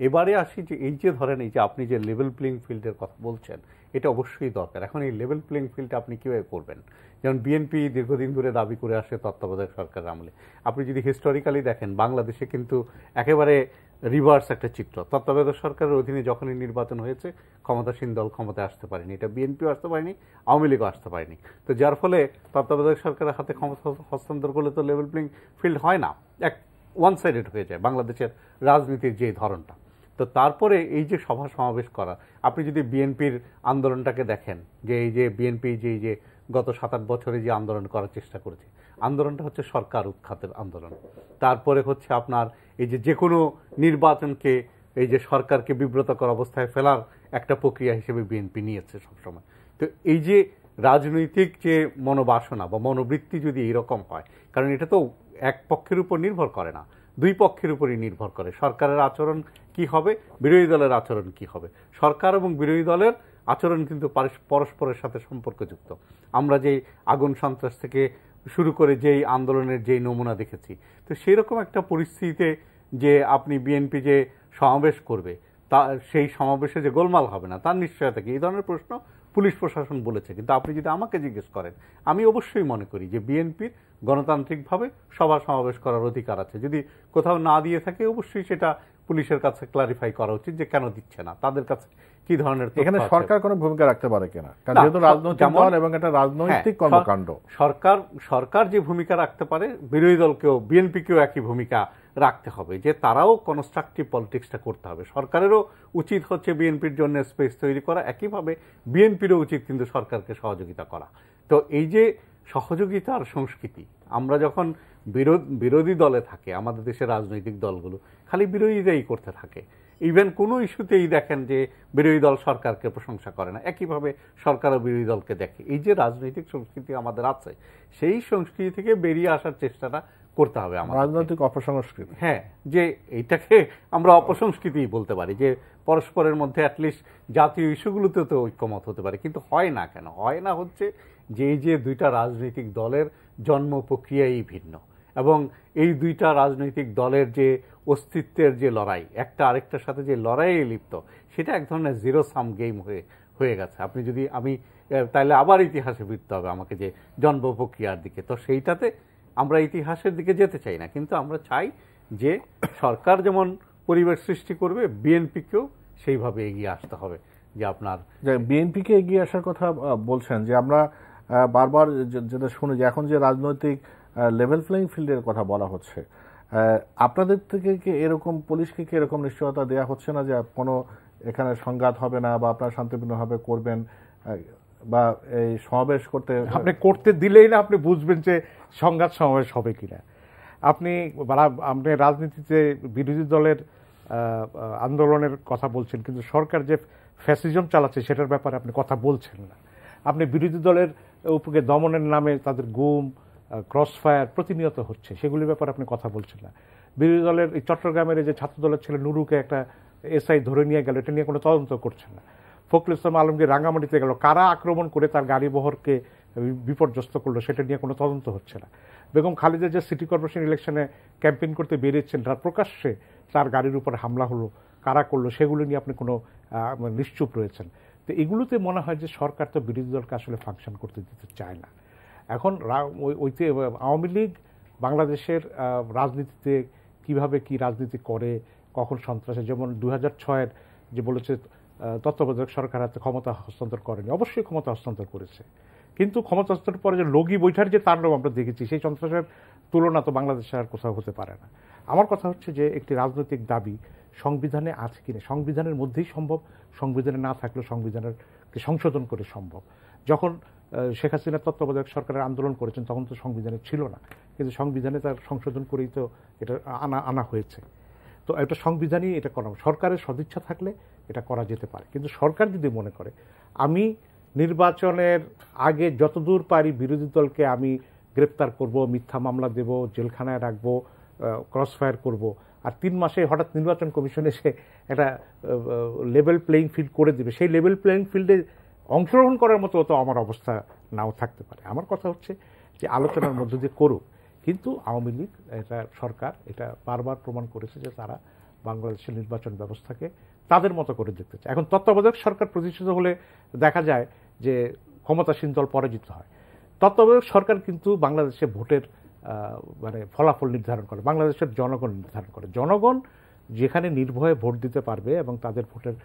B: এবারে আসি যে এই যে ধরেন এই যে আপনি যে লেভেল প্লেইং ফিল্ডের কথা বলছেন, এটা অবশ্যই দরকার। এখন এই লেভেল প্লেইং ফিল্ডটা আপনি কীভাবে করবেন? যেমন বিএনপি দীর্ঘদিন ধরে দাবি করে আসে তত্ত্বাবধায়ক সরকারের আমলে। আপনি যদি হিস্টোরিক্যালি দেখেন, বাংলাদেশে কিন্তু একেবারে রিভার্স একটা চিত্র। তত্ত্বাবধায়ক সরকারের অধীনে যখনই নির্বাচন হয়েছে, ক্ষমতাসীন দল ক্ষমতায় আসতে পারেনি, এটা বিএনপিও আসতে পারেনি, আওয়ামী লীগও আসতে পারেনি। তো যার ফলে তত্ত্বাবধায়ক সরকারের হাতে ক্ষমতা হস্তান্তর করলে তো লেভেল প্লেইং ফিল্ড হয় না, এক ওয়ান সাইডেড হয়ে যায় বাংলাদেশের রাজনীতির যে ধরনটা। তো তারপরে এই যে সভা সমাবেশ করা, আপনি যদি বিএনপির আন্দোলনটাকে দেখেন, যে এই যে বিএনপি যে গত 7-8 বছরে যে আন্দোলন করার চেষ্টা করেছে, আন্দোলনটা হচ্ছে সরকার উৎখাতের আন্দোলন। তারপরে হচ্ছে আপনার এই যে কোনো নির্বাচনকে এই যে সরকারকে বিব্রতকর অবস্থায় ফেলার একটা প্রক্রিয়া হিসেবে বিএনপি নিয়েছে সবসময়। তো এই যে রাজনৈতিক যে মনোবাসনা বা মনোবৃত্তি যদি এরকম হয়, কারণ এটা তো এক পক্ষের উপর নির্ভর করে না, দুই পক্ষের উপরই নির্ভর করে। সরকারের আচরণ কি হবে, বিরোধী দলের আচরণ কি হবে। সরকার এবং বিরোধী দলের আচরণ কিন্তু পরস্পরের সাথে সম্পর্কযুক্ত। আমরা যে আগুন সন্ত্রাস থেকে শুরু করে যেই আন্দোলনের যেই নমুনা দেখেছি, তো সেই রকম একটা পরিস্থিতিতে যে আপনি বিএনপি যে সমাবেশ করবে, তা সেই সমাবেশে যে গোলমাল হবে না তার নিশ্চয়তা কি, এই ধরনের প্রশ্ন পুলিশ প্রশাসন বলেছে। কিন্তু আপনি যদি আমাকে জিজ্ঞেস করেন, আমি অবশ্যই মনে করি যে বিএনপির গণতান্ত্রিকভাবে সভা সমাবেশ করার অধিকার আছে। যদি কোথাও না দিয়ে থাকে, অবশ্যই সেটা পুলিশের কাছে ক্লারিফাই করা উচিত যে কেন দিচ্ছে না, তাদের কাছে কি ধরনের।
A: এখানে সরকার কোনো ভূমিকা রাখতে পারে কিনা, কারণ যেহেতু রাজনৈতিক দল এবং এটা রাজনৈতিক কর্মকাণ্ড,
B: সরকার যে ভূমিকা রাখতে পারে, বিরোধী দলকেও বিএনপিকেও একই ভূমিকা রাখতে হবে, যে তারাও কনস্ট্রাকটিভ পলিটিক্সটা করতে হবে। সরকারেরও উচিত হচ্ছে বিএনপির জন্য স্পেস তৈরি করা, একইভাবে বিএনপিরও উচিত কিন্তু সরকারকে সহযোগিতা করা। তো এই যে সহযোগিতার সংস্কৃতি, আমরা যখন বিরোধী দলে থাকে, আমাদের দেশের রাজনৈতিক দলগুলো খালি বিরোধীরাই করতে থাকে। ইভেন কোনো ইস্যুতেই দেখেন যে বিরোধী দল সরকারকে প্রশংসা করে না, একইভাবে সরকারও বিরোধী দলকে দেখে। এই যে রাজনৈতিক সংস্কৃতি আমাদের আছে, সেই সংস্কৃতি থেকে বেরিয়ে আসার চেষ্টাটা করতে হবে আমাদের।
A: রাজনৈতিক অপসংস্কৃতি,
B: হ্যাঁ, যে এইটাকে আমরা অপসংস্কৃতি বলতে পারি, যে পরস্পরের মধ্যে অ্যাটলিস্ট জাতীয় ইস্যুগুলোতে তো ঐক্যমত হতে পারে। কিন্তু হয় না কেন? হয় না হচ্ছে যে এই যে দুইটা রাজনৈতিক দলের জন্ম প্রক্রিয়াই ভিন্ন, এবং এই দুইটা রাজনৈতিক দলের যে অস্তিত্বের যে লড়াই, একটা আরেকটার সাথে যে লড়াইয়ে লিপ্ত, সেটা এক ধরনের জিরো সাম গেম হয়ে গেছে। আপনি যদি তাইলে আবার ইতিহাসে ফিরতে হবে আমাকে, যে জন্ম প্রক্রিয়ার দিকে। তো সেইটাতে আমরা ইতিহাসের দিকে যেতে চাই না, কিন্তু আমরা চাই যে সরকার যেমন পরিবেশ সৃষ্টি করবে, বিএনপিকেও সেইভাবে এগিয়ে আসতে হবে। যে আপনার
A: বিএনপিকে এগিয়ে আসার কথা বলছেন, যে আমরা বারবার যেটা শুনি যে এখন যে রাজনৈতিক লেভেল প্লেইং ফিল্ডের কথা বলা হচ্ছে, আপনাদের থেকে কি এরকম, পুলিশকে কি এরকম নিশ্চয়তা দেওয়া হচ্ছে না যে কোনো এখানে সংঘাত হবে না, বা আপনারা শান্তিপূর্ণভাবে করবেন, বা এই সমাবেশ
C: আপনি করতে দিলেই না আপনি বুঝবেন যে সংঘাত সমাবেশ হবে কিনা। আপনি রাজনীতিতে বিরোধী দলের আন্দোলনের কথা বলছেন, কিন্তু সরকার যে ফ্যাসিজম চালাচ্ছে সেটার ব্যাপারে আপনি কথা বলছেন না। আপনি বিরোধী দলের উপরে দমনের নামে তাদের গুম, ক্রসফায়ার প্রতিনিয়ত হচ্ছে, সেগুলির ব্যাপারে আপনি কথা বলছেন না। বিরোধী দলের এই চট্টগ্রামের যে ছাত্র দলের ছেলে নুরুকে একটা এসআই ধরে নিয়ে গেল, এটা নিয়ে কোনো তদন্ত করছেন না। ফখরুল ইসলাম আলমগীর রাঙ্গামাটিতে গেল, কারা আক্রমণ করে তার গাড়ি বহরকে বিপর্যস্ত করলো, সেটা নিয়ে কোনো তদন্ত হচ্ছে না। বেগম খালেদা যে সিটি কর্পোরেশন ইলেকশনে ক্যাম্পেইন করতে বেরিয়েছেন, তার প্রকাশ্যে তার গাড়ির উপর হামলা হলো, কারা করলো, সেগুলো নিয়ে আপনি কোনো নিশ্চুপ রয়েছেন। তো এগুলোতে মনে হয় যে সরকার তো বিরোধী দলকে আসলে ফাংশন করতে দিতে চায় না। এখন ওইতে আওয়ামী লীগ বাংলাদেশের রাজনীতিতে কিভাবে কি রাজনীতি করে, কখন সন্ত্রাসে, যেমন 2006-এর যে বলেছে তত্ত্বাবধায়ক সরকার হাতে ক্ষমতা হস্তান্তর করেনি, অবশ্যই ক্ষমতা হস্তান্তর করেছে, কিন্তু ক্ষমতা হস্তান্তরের পরে যে লগি বৈঠার যে তাণ্ডব আমরা দেখেছি, সেই সন্ত্রাসের তুলনা তো বাংলাদেশে আর কোথাও হতে পারে না। আমার কথা হচ্ছে যে একটি রাজনৈতিক দাবি সংবিধানে আছে কিনা, সংবিধানের মধ্যেই সম্ভব, সংবিধানে না থাকলেও সংবিধানকে সংশোধন করে সম্ভব। যখন শেখ হাসিনা তত্ত্বাবধায়ক সরকারের আন্দোলন করেছেন তখন তো সংবিধানে ছিল না, কিন্তু সংবিধানে তার সংশোধন করেই তো এটা আনা হয়েছে। তো এটা সংবিধানই এটা করা, সরকারের সদিচ্ছা থাকলে এটা করা যেতে পারে। কিন্তু সরকার যদি মনে করে আমি নির্বাচনের আগে যতদূর পারি বিরোধী দলকে আমি গ্রেপ্তার করব, মিথ্যা মামলা দেব, জেলখানায় রাখবো, ক্রসফায়ার করব, আর 3 মাসে হঠাৎ নির্বাচন কমিশন এসে একটা লেভেল প্লেইং ফিল্ড করে দিবে, সেই লেভেল প্লেইং ফিল্ডে অংশগ্রহণ করার মতো তো আমার অবস্থা নাও থাকতে পারে। আমার কথা হচ্ছে যে আলোচনার মধ্য দিয়ে করুক, কিন্তু আওয়ামী লীগ এটা সরকার এটা বারবার প্রমাণ করেছে যে তারা বাংলাদেশের নির্বাচন ব্যবস্থাকে তাদের মতো করে দেখতে চায়। এখন তত্ত্বাবধায়ক সরকার প্রতিষ্ঠিত হলে দেখা যায় যে ক্ষমতাসীন দল পরাজিত হয়। তত্ত্বাবধায়ক সরকার কিন্তু বাংলাদেশে ভোটের মানে ফলাফল নির্ধারণ করে, বাংলাদেশের জনগণ নির্ধারণ করে। জনগণ যেখানে নির্ভয়ে ভোট দিতে পারবে এবং তাদের ভোটের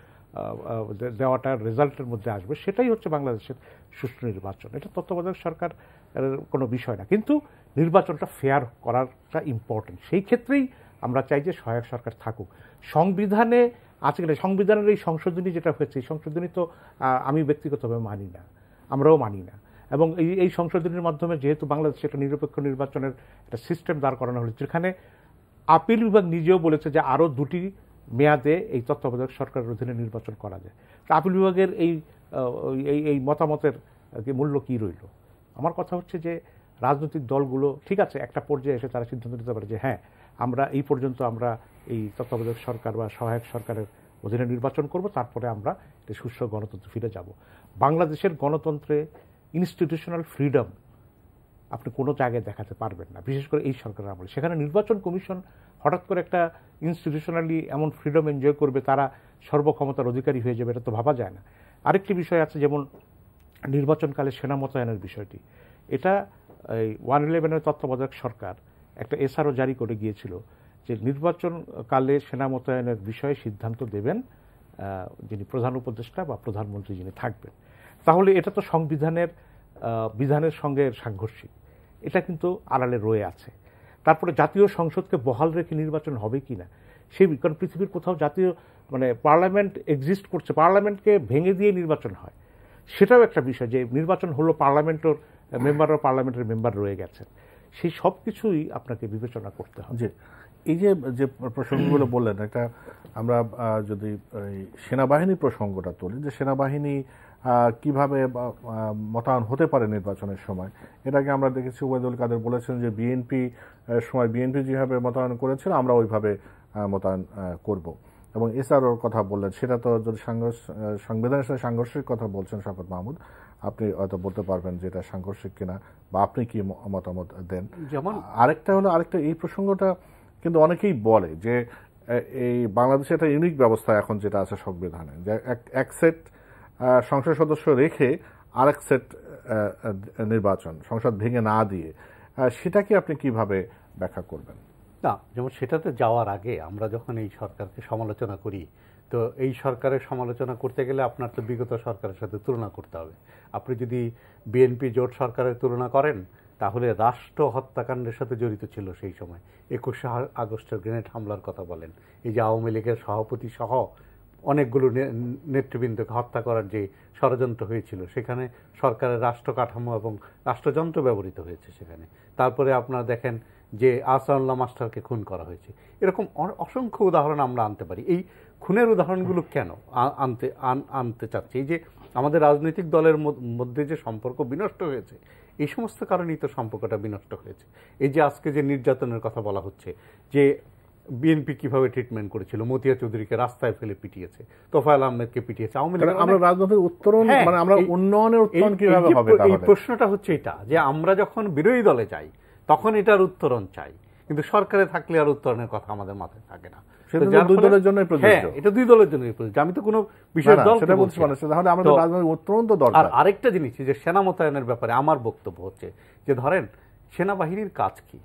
C: দেওয়াটা রেজাল্টের মধ্যে আসবে, সেটাই হচ্ছে বাংলাদেশের সুষ্ঠু নির্বাচন। এটা তত্ত্বাবধায়ক সরকার কোনো বিষয় না, কিন্তু নির্বাচনটা ফেয়ার করাটা ইম্পর্টেন্ট। সেই ক্ষেত্রেই আমরা চাই যে সহায়ক সরকার থাকুক। সংবিধানে আজকে সংবিধানের এই সংশোধনী যেটা হয়েছে, এই সংশোধনী তো আমি ব্যক্তিগতভাবে মানি না, আমরাও মানি না। এবং এই সংশোধনীর মাধ্যমে যেহেতু বাংলাদেশে একটা নিরপেক্ষ নির্বাচনের একটা সিস্টেম দাঁড় করানো হয়েছে, যেখানে আপিল বিভাগ নিজেও বলেছে যে আরও 2টি মেয়াদে এই তত্ত্বাবধায়ক সরকারের অধীনে নির্বাচন করা যায়। তো আপিল বিভাগের এই মতামতের মূল্য কী রইল? আমার কথা হচ্ছে যে রাজনৈতিক দলগুলো ঠিক আছে, একটা পর্যায়ে এসে তারা সিদ্ধান্ত নিতে পারে যে হ্যাঁ, আমরা এই পর্যন্ত আমরা এই তত্ত্বাবধায়ক সরকার বা সহায়ক সরকারের অধীনে নির্বাচন করব, তারপরে আমরা সুষ্ঠু গণতন্ত্র ফিরে যাব। বাংলাদেশের গণতন্ত্রে ইনস্টিটিউশনাল ফ্রিডম আপনি কোনো জায়গায় দেখাতে পারবেন না, বিশেষ করে এই সরকারের আমলে। সেখানে নির্বাচন কমিশন হঠাৎ করে একটা ইনস্টিটিউশনালি এমন ফ্রিডম এনজয় করবে, তারা সর্বক্ষমতার অধিকারী হয়ে যাবে, এটা তো ভাবা যায় না। আরেকটি বিষয় আছে, যেমন নির্বাচনকালে সেনা মোতায়েনের বিষয়টি। এটা এই 111-এর তত্ত্বাবধায়ক সরকার একটা এসআরও জারি করে গিয়েছিল যে নির্বাচনকালে সেনা মোতায়েনের বিষয়ে সিদ্ধান্ত দেবেন যিনি প্রধান উপদেষ্টা বা প্রধানমন্ত্রী যিনি থাকবেন। তাহলে এটা তো সংবিধানের বিধানের সঙ্গে সাংঘর্ষিক, এটা কিন্তু আড়ালে রয়ে আছে। তারপরে জাতীয় সংসদকে বহাল রেখে নির্বাচন হবে কি না সেই, কারণ পৃথিবীর কোথাও জাতীয় মানে পার্লামেন্ট এক্সিস্ট করছে, পার্লামেন্টকে ভেঙে দিয়ে নির্বাচন হয়, সেটাও একটা বিষয় যে নির্বাচন হলো পার্লামেন্টের মেম্বার ও পার্লামেন্টের মেম্বার রয়ে গেছেন। সেই সব কিছুই আপনাকে বিবেচনা করতে হবে।
A: জি, এই যে প্রসঙ্গগুলো বললেন, একটা আমরা যদি সেনাবাহিনী প্রসঙ্গটা তুলি, যে সেনাবাহিনী কিভাবে মোতায়েন হতে পারে নির্বাচনের সময়। এর আগে আমরা দেখেছি ওবায়দুল কাদের বলেছেন যে বিএনপি সময় বিএনপি যেভাবে মোতায়েন করেছিল আমরা ওইভাবে মোতায়েন করব, এবং এসআরওর কথা বললেন। সেটা তো যদি সংবিধানের সাথে সাংঘর্ষিক কথা বলছেন শওকত মাহমুদ, আপনি হয়তো বলতে পারবেন যে এটা সাংঘর্ষিক কিনা বা আপনি কি মতামত দেন। যেমন আরেকটা এই প্রসঙ্গটা কিন্তু অনেকেই বলে যে এই বাংলাদেশে একটা ইউনিক ব্যবস্থা এখন যেটা আছে সংবিধানে, যে এক সেট সংসদ সদস্য রেখে আরেক সেট নির্বাচন সংসদ ভেঙে না দিয়ে, সেটাকে আপনি কিভাবে ব্যাখ্যা করবেন?
B: না, যেমন সেটাতে যাওয়ার আগে আমরা যখন এই সরকারকে সমালোচনা করি, তো এই সরকারের সমালোচনা করতে গেলে আপনার তো বিগত সরকারের সাথে তুলনা করতে হবে। আপনি যদি বিএনপি জোট সরকারের তুলনা করেন, তাহলে রাষ্ট্র হত্যাকাণ্ডের সাথে জড়িত ছিল সেই সময়। 21শে আগস্টের গ্রেনেড হামলার কথা বলেন, এই যে আওয়ামী লীগের সভাপতি সহ অনেকগুলো নেতৃবৃন্দকে হত্যা করার যে ষড়যন্ত্র হয়েছিল, সেখানে সরকারের রাষ্ট্র কাঠামো এবং রাষ্ট্রযন্ত্র ব্যবহৃত হয়েছে সেখানে। তারপরে আপনারা দেখেন যে আহসানুল্লাহ মাস্টারকে খুন করা হয়েছে। এরকম অসংখ্য উদাহরণ আমরা আনতে পারি। এই খুনের উদাহরণগুলো কেন আনতে চাচ্ছি? এই যে আমাদের রাজনৈতিক দলের মধ্যে যে সম্পর্ক বিনষ্ট হয়েছে, এই সমস্ত কারণেই তো সম্পর্কটা বিনষ্ট হয়েছে। এই যে আজকে যে নির্যাতনের কথা বলা হচ্ছে, যে বিএনপি কিভাবে ট্রিটমেন্ট করেছিল, মতিয়া চৌধুরীকে রাস্তায় ফেলে পিটিয়েছে, তোফায়েল আহমেদকে পিটিয়েছে আওয়ামী লীগ। আমরা রাজনৈতিক উত্তরণ মানে আমরা উন্নয়নের উত্তরণ কিভাবে হবে? এই প্রশ্নটা হচ্ছে এটা, যে আমরা যখন বিরোধী দলে যাই তখন এটার উত্তরণ চাই, কিন্তু সরকারে থাকলে আর উত্তরণের কথা আমাদের মাথায় থাকে না। দুই দলের জন্য প্রযোজ্য, এটা দুই দলের জন্য প্রযোজ্য। আমি তো কোনো বিশেষ দল সেটা বলছি না, তাহলে আমাদের রাজনৈতিক উত্তরণ তো দরকার। আর আরেকটা জিনিস যে সেনা মোতায়েনের ব্যাপারে আমার বক্তব্য হচ্ছে যে ধরেন সেনাবাহিনীর কাজ কি?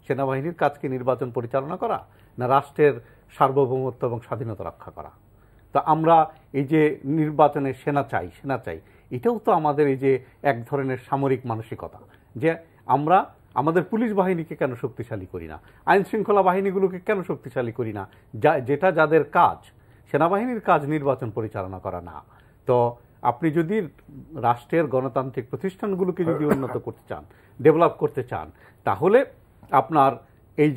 B: সেনাবাহিনীর কাজ কি নির্বাচন পরিচালনা করা, না রাষ্ট্রের সার্বভৌমত্ব এবং স্বাধীনতা রক্ষা করা? তা আমরা এই যে নির্বাচনে সেনা চাই, এটাও তো আমাদের এই যে এক ধরনের সামরিক মানসিকতা, যে আমরা আমাদের পুলিশ বাহিনীকে কেন শক্তিশালী করি না, আইন শৃঙ্খলা বাহিনীগুলোকে কেন শক্তিশালী করি না, যেটা যাদের কাজ। সেনাবাহিনীর কাজ নির্বাচন পরিচালনা করা না। তো আপনি যদি রাষ্ট্রের গণতান্ত্রিক প্রতিষ্ঠানগুলোকে যদি উন্নত করতে চান, ডেভেলপ করতে চান, তাহলে আপনার এই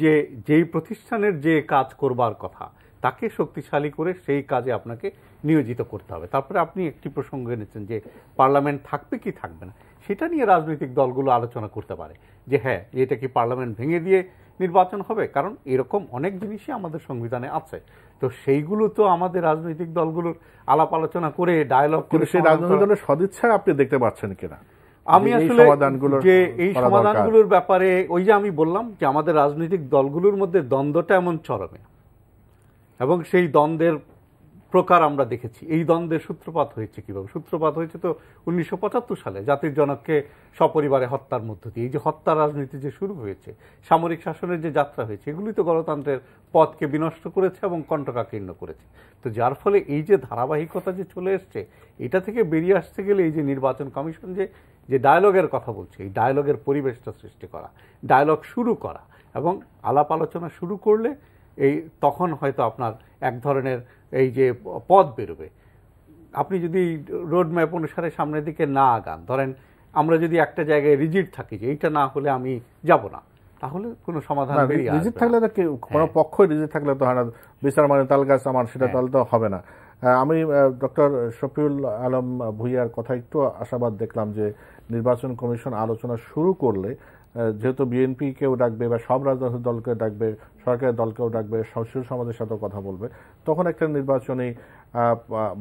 B: যেই প্রতিষ্ঠানের যে কাজ করবার কথা, তাকে শক্তিশালী করে সেই কাজে আপনাকে নিয়োজিত করতে হবে। তারপরে আপনি একটি প্রসঙ্গ এনেছেন যে পার্লামেন্ট থাকবে কি থাকবে না, সেটা নিয়ে রাজনৈতিক দলগুলো আলোচনা করতে পারে যে হ্যাঁ এটা কি পার্লামেন্ট ভেঙে দিয়ে নির্বাচন হবে, কারণ এরকম অনেক জিনিসই আমাদের সংবিধানে আছে। তো সেইগুলো তো আমাদের রাজনৈতিক দলগুলোর আলাপ আলোচনা করে ডায়ালগ করে
A: সেই রাজনৈতিক দলের সদিচ্ছায় আপনি দেখতে পাচ্ছেন কিনা?
B: আমি আসলে যে এই সমাধানগুলোর ব্যাপারে ওই যে আমি বললাম যে আমাদের রাজনৈতিক দলগুলোর মধ্যে দ্বন্দ্বটা এমন চরমে, এবং সেই দ্বন্দ্বের প্রকার আমরা দেখেছি। এই দ্বন্দ্বের সূত্রপাত হয়েছে কিভাবে? সূত্রপাত হয়েছে তো 1975 সালে জাতির জনককে সপরিবারে হত্যার মধ্য দিয়ে। এই যে হত্যার রাজনীতি যে শুরু হয়েছে, সামরিক শাসনের যে যাত্রা হয়েছে, এগুলি তো গণতন্ত্রের পথকে বিনষ্ট করেছে এবং কণ্টকাকীর্ণ করেছে। তো যার ফলে এই যে ধারাবাহিকতা যে চলে এসছে, এটা থেকে বেরিয়ে আসতে গেলে এই যে নির্বাচন কমিশন যে ডায়ালগের কথা বলছে, এই ডায়ালগের পরিবেশটা সৃষ্টি করা, ডায়ালগ শুরু করা, এবং আলাপ আলোচনা শুরু করলে তখন হয়তো আপনার এক ধরনের এই যে পথ বেরোবে। আপনি যদি রোড ম্যাপ অনুসারে সামনের দিকে না আগান, ধরেন আমরা যদি একটা জায়গায় রিজিড থাকি যে এইটা না হলে আমি যাব না, তাহলে কোনো সমাধান বেরিয়ে আসবে না।
A: রিজিড থাকলে কোনো পক্ষ রিজিড থাকলে তো হয় না, বিচার মানে তাল গাছ আমার, সেটা তাহলে তো হবে না। আমি ডক্টর শফিউল আলম ভূঁইয়ার কথা একটু আশাবাদ দেখলাম যে নির্বাচন কমিশন আলোচনা শুরু করলে যেহেতু বিএনপি কেও ডাকবে বা সব রাজনৈতিক দলকে ডাকবে, সরকারের দলকেও ডাকবে, শিশু সমাজের সাথেও কথা বলবে, তখন একটা নির্বাচনী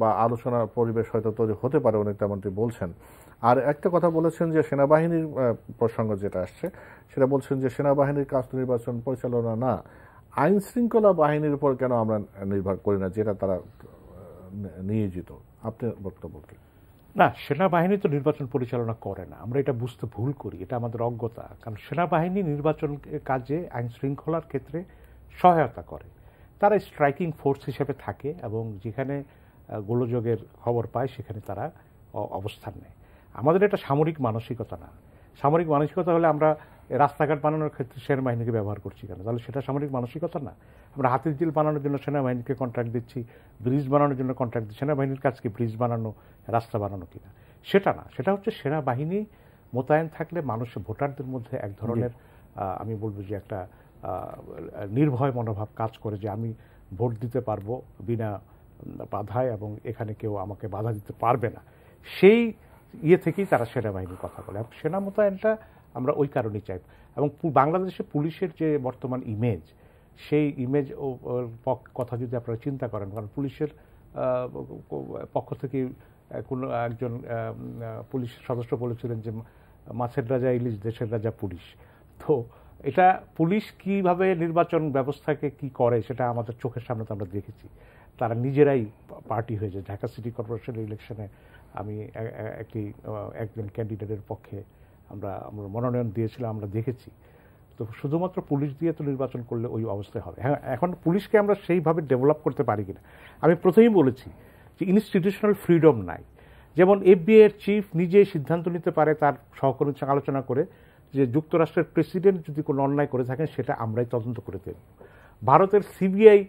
A: বা আলোচনার পরিবেশ হয়তো তৈরি হতে পারে, উনি তেমনটি বলছেন। আর একটা কথা বলেছেন যে সেনাবাহিনীর প্রসঙ্গ যেটা আসছে, সেটা বলছেন যে সেনাবাহিনীর কাজ তো নির্বাচন পরিচালনা না, আইন শৃঙ্খলা বাহিনীর উপর কেন আমরা নির্ভর করি না, যেটা তারা নিয়োজিত। আপনার বক্তব্য কি?
C: না, সেনাবাহিনী তো নির্বাচন পরিচালনা করে না, আমরা এটা বুঝতে ভুল করি, এটা আমাদের অজ্ঞতা। কারণ সেনাবাহিনী নির্বাচন কাজে আইন শৃঙ্খলার ক্ষেত্রে সহায়তা করে, তারা স্ট্রাইকিং ফোর্স হিসেবে থাকে এবং যেখানে গোলযোগের খবর পায় সেখানে তারা অবস্থান নেয়। আমাদের এটা সামরিক মানসিকতা না। সামরিক মানসিকতা হলে আমরা রাস্তাঘাট বানানোর ক্ষেত্রে সেনাবাহিনীকে ব্যবহার করছি কেন? তাহলে সেটা সামরিক মানসিকতা না। আমরা হাতির ঝিল বানানোর জন্য সেনাবাহিনীকে কন্ট্রাক্ট দিচ্ছি, ব্রিজ বানানোর জন্য কন্ট্রাক্ট দিচ্ছি। সেনাবাহিনীর কাজ কি ব্রিজ বানানো, রাস্তা বানানো কিনা? সেটা না, সেটা হচ্ছে সেনাবাহিনী মোতায়েন থাকলে মানুষের, ভোটারদের মধ্যে এক ধরনের আমি বলবো যে একটা নির্ভয় মনোভাব কাজ করে যে আমি ভোট দিতে পারবো বিনা বাধায় এবং এখানে কেউ আমাকে বাধা দিতে পারবে না। সেই থেকেই তারা সেনাবাহিনীর কথা বলে। সেনা মোতায়েনটা আমরা ওই কারণেই চাই। এবং বাংলাদেশে পুলিশের যে বর্তমান ইমেজ, সেই ইমেজ কথা যদি আপনারা চিন্তা করেন, কারণ পুলিশের পক্ষ থেকে কোনো একজন পুলিশ সদস্য বলেছিলেন যে মাছের রাজা ইলিশ, দেশের রাজা পুলিশ। তো এটা পুলিশ কিভাবে নির্বাচন ব্যবস্থাকে কি করে সেটা আমাদের চোখের সামনে তো আমরা দেখেছি। তারা নিজেরাই পার্টি হয়ে যায়। ঢাকা সিটি কর্পোরেশনের ইলেকশনে আমি একজন ক্যান্ডিডেটের পক্ষে আমরা মনোনয়ন দিয়েছিলাম, আমরা দেখেছি। তো শুধুমাত্র পুলিশ দিয়ে তো নির্বাচন করলে ওই অবস্থায় হবে। হ্যাঁ, এখন পুলিশকে আমরা সেইভাবে ডেভেলপ করতে পারি কিনা। আমি প্রথমেই বলেছি যে ইনস্টিটিউশনাল ফ্রিডম নাই। যেমন এফবিআই এর চিফ নিজে সিদ্ধান্ত নিতে পারে তার সহকর্মীর সঙ্গে আলোচনা করে যে যুক্তরাষ্ট্রের প্রেসিডেন্ট যদি কোনো অন্যায় করে থাকেন সেটা আমরাই তদন্ত করে দেব। ভারতের সিবিআই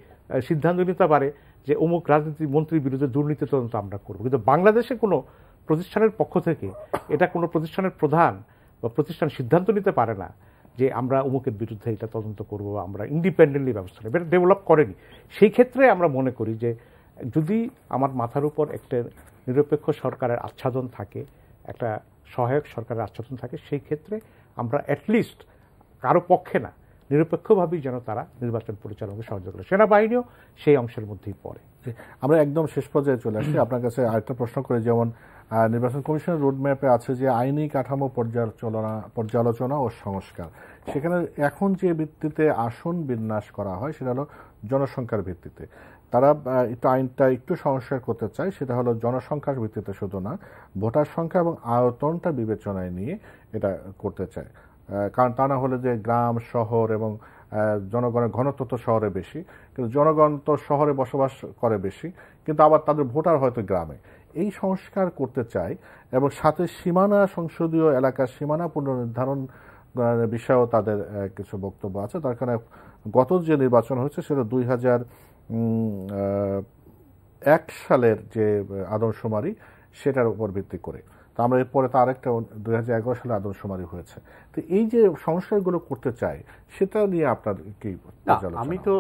C: সিদ্ধান্ত নিতে পারে যে অমুক রাজনীতি মন্ত্রীর বিরুদ্ধে দুর্নীতি তদন্ত আমরা করব। কিন্তু বাংলাদেশে কোনো প্রতিষ্ঠানের পক্ষ থেকে এটা কোনো প্রতিষ্ঠানের প্রধান বা প্রতিষ্ঠান সিদ্ধান্ত নিতে পারে না যে আমরা অমুকের বিরুদ্ধে এটা তদন্ত করব, আমরা ইন্ডিপেন্ডেন্টলি ব্যবস্থা নেব। এটা ডেভেলপ করেনি। সেই ক্ষেত্রে আমরা মনে করি যে যদি আমার মাথার উপর একটা নিরপেক্ষ সরকারের আচ্ছাদন থাকে, একটা সহায়ক সরকারের আচ্ছাদন থাকে, সেই ক্ষেত্রে আমরা অ্যাটলিস্ট কারো পক্ষে না, নিরপেক্ষভাবেই যেন তারা নির্বাচন পরিচালনাকে সহযোগিতা করে। সেনাবাহিনীও সেই অংশের মধ্যেই পড়ে।
A: আমরা একদম শেষ পর্যায়ে চলে আসি। আপনার কাছে আরেকটা প্রশ্ন করে, যেমন নির্বাচন কমিশনের রোডম্যাপে আছে যে আইনি কাঠামো পর্যালোচনা ও সংস্কার, সেখানে এখন যে ভিত্তিতে আসন বিন্যাস করা হয় সেটা হলো জনসংখ্যার ভিত্তিতে। তারা আইনটা একটু সংস্কার করতে চায়, সেটা হলো জনসংখ্যার ভিত্তিতে শুধু না, ভোটার সংখ্যা এবং আয়তনটা বিবেচনায় নিয়ে এটা করতে চায়। কারণ তা না হলে যে গ্রাম, শহর এবং জনগণের ঘনত্ব তো শহরে বেশি, কিন্তু জনগণ তো শহরে বসবাস করে বেশি, কিন্তু আবার তাদের ভোটার হয়তো গ্রামে। এই সংস্কার করতে চায় এবং সাথে সীমানা, সংসদীয় এলাকার সীমানা পুনর্নির্ধারণ বিষয়েও তাদের কিছু বক্তব্য আছে। তার কারণে গত যে নির্বাচন হয়েছে সেটা 2001 সালের যে আদমশুমারি সেটার উপর ভিত্তি করে। তো আমরা এরপরে তো আরেকটা 2011 সালে আদমশুমারি হয়েছে। তো এই যে সংস্কারগুলো করতে চাই সেটা নিয়ে আপনার কি পর্যালোচনা?
B: আমি তো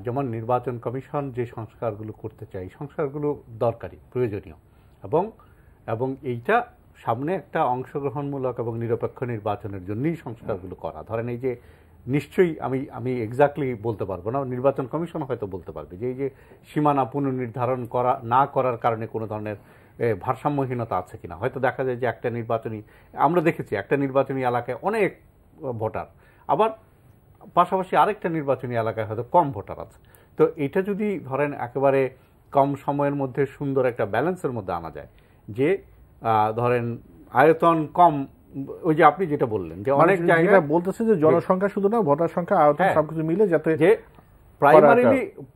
B: যেমন নির্বাচন কমিশন যে সংস্কারগুলো করতে চাই, সংস্কারগুলো দরকারি, প্রয়োজনীয়, এবং এইটা সামনে একটা অংশগ্রহণমূলক এবং নিরপেক্ষ নির্বাচনের জন্যই সংস্কারগুলো করা। ধরেন এই যে নিশ্চয়ই আমি এক্স্যাক্টলি বলতে পারবো না, নির্বাচন কমিশন হয়তো বলতে পারবে যে এই যে সীমানা পুনর্নির্ধারণ না করার কারণে কোনো ধরনের ভারসাম্যহীনতা আছে কিনা। হয়তো দেখা যায় যে আমরা দেখেছি একটা নির্বাচনী এলাকায় অনেক ভোটার, আবার পাশাপাশি আরেকটা নির্বাচনী এলাকায় হয়তো কম ভোটার আছে। তো এটা যদি ধরেন একেবারে কম সময়ের মধ্যে সুন্দর একটা ব্যালেন্সের মধ্যে আনা যায়, যে ধরেন আয়তন কম, ওই যে আপনি যেটা বললেন যে অনেক জায়গায়
A: বলতেছে যে জনসংখ্যা শুধু না, ভোটার সংখ্যা, আয়তন সবকিছু মিলে যাতে
B: যে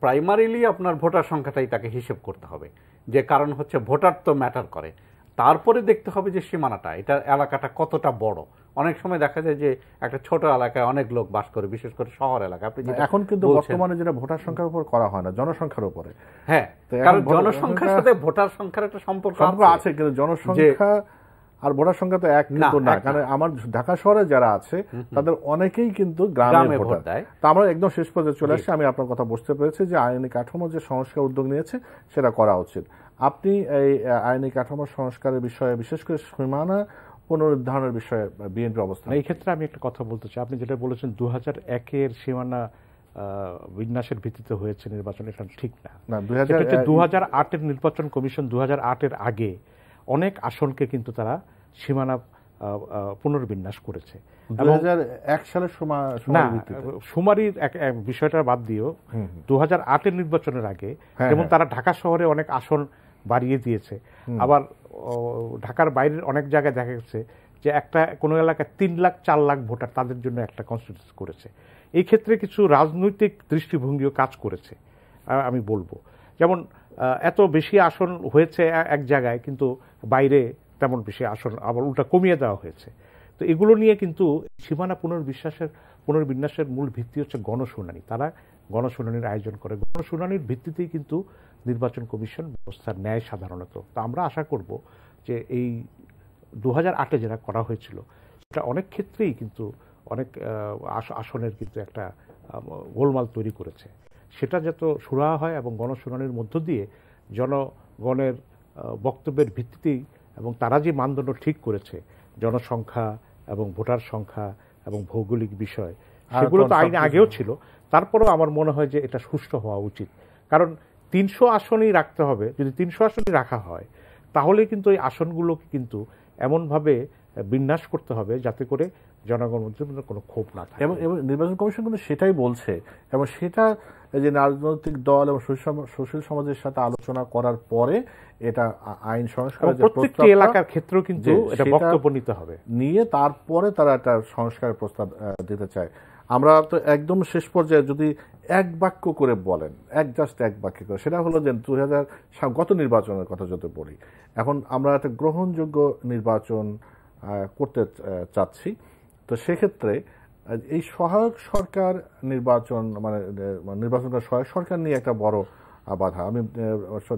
B: প্রাইমারিলি আপনার ভোটার সংখ্যাটাই তাকে হিসেব করতে হবে, যে কারণ হচ্ছে ভোটার তো ম্যাটার করে। তারপরে দেখতে হবে যে সীমানাটা, এটা এলাকাটা কতটা বড়। অনেক সময় দেখা যায় যে একটা ছোট এলাকায় অনেক লোক বাস করে, বিশেষ করে শহর এলাকা। আপনি
A: এখন কিন্তু বর্তমানে যেটা ভোটার সংখ্যার উপর করা হয় না, জনসংখ্যার উপরে।
B: হ্যাঁ, কারণ জনসংখ্যার সাথে ভোটার সংখ্যার একটা সম্পর্ক
A: আছে, কিন্তু জনসংখ্যা আর ভোটার সংখ্যা তো এক কিন্তু না। কারণ আমার ঢাকা শহরে যারা আছে তাদের অনেকেই কিন্তু গ্রামে ভোট দেয়। তো আমরা একদম শেষ পর্যায়ে চলে আসছি। আমি আপনার কথা বুঝতে পেরেছি যে আইনি কাঠামো যে সংস্কার উদ্যোগ নিয়েছে সেটা করা উচিত। আপনি এই আইনি কাঠামো সংস্কারের বিষয়ে, বিশেষ করে সীমানা পুনরুদ্ধারণের বিষয়ে বিএনপির অবস্থান?
C: এই ক্ষেত্রে আমি একটা কথা বলতে চাই। আপনি যেটা বলেছেন 2001-এর সীমানা বিন্যাসের ভিত্তিতে হয়েছে নির্বাচন, এটা ঠিক না। 2008-এর নির্বাচন কমিশন 2008-এর আগে অনেক আসনকে কিন্তু তারা সীমানা পুনর্বিন্যাস করেছে।
A: 2001 সালের
C: শুমারির বিষয়টা বাদ দিয়েও 2008-এর নির্বাচনের আগে যেমন তারা ঢাকা শহরে অনেক আসন বাড়িয়ে দিয়েছে, আবার ঢাকার বাইরের অনেক জায়গায় দেখা গেছে যে কোনো এলাকায় 3 লাখ 4 লাখ ভোটার, তাদের জন্য একটা কনস্টিটিউশন করেছে। এই ক্ষেত্রে কিছু রাজনৈতিক দৃষ্টিভঙ্গিও কাজ করেছে আমি বলবো। যেমন এত বেশি আসন হয়েছে এক জায়গায়, কিন্তু বাইরে তেমন বেশি আসন আবার উল্টা কমিয়ে দেওয়া হয়েছে। তো এগুলো নিয়ে কিন্তু সীমানা পুনর্বিন্যাসের মূল ভিত্তি হচ্ছে গণশুনানি। তারা গণশুনানির আয়োজন করে, গণশুনানির ভিত্তিতেই কিন্তু নির্বাচন কমিশন ব্যবস্থা নেয় সাধারণত। তো আমরা আশা করব যে এই 2008-এ যেটা করা হয়েছিল সেটা অনেক ক্ষেত্রেই কিন্তু অনেক আসনের কিন্তু একটা গোলমাল তৈরি করেছে। সেটা যত সুরাহা হয় এবং গণশুনানির মধ্য দিয়ে জনগণের বক্তব্যের ভিত্তিতেই, এবং তারা যে মানদণ্ড ঠিক করেছে, জনসংখ্যা এবং ভোটার সংখ্যা এবং ভৌগোলিক বিষয়, সেগুলো তো আইনে আগেও ছিল। তারপরেও আমার মনে হয় যে এটা সুষ্ঠু হওয়া উচিত। কারণ 300 আসনই রাখতে হবে। যদি 300 আসনই রাখা হয় তাহলে কিন্তু এই আসনগুলোকে কিন্তু এমনভাবে বিন্যাস করতে হবে যাতে করে জনগণের মধ্যে কোনো ক্ষোভ না থাকে।
A: এবং নির্বাচন কমিশন কিন্তু সেটাই বলছে, এবং সেটা যে রাজনৈতিক দল এবং সুশীল সমাজের সাথে আলোচনা করার পরে এটা আইন সংস্কারের যে
C: প্রত্যেকটি এলাকার ক্ষেত্রেও কিন্তু এটা বক্তব্য নিতে হবে,
A: নিয়ে তারপরে তারা একটা সংস্কারের প্রস্তাব দিতে চায়। আমরা তো একদম শেষ পর্যায়ে যদি এক বাক্য করে বলেন, জাস্ট এক বাক্য করে, সেটা হলো যে 2000 গত নির্বাচনের কথা যদি বলি, এখন আমরা একটা গ্রহণযোগ্য নির্বাচন করতে চাচ্ছি। তো সেক্ষেত্রে এই সহায়ক সরকার নির্বাচন, মানে নির্বাচন সহায়ক সরকার নিয়ে একটা বড় বাধা। আমি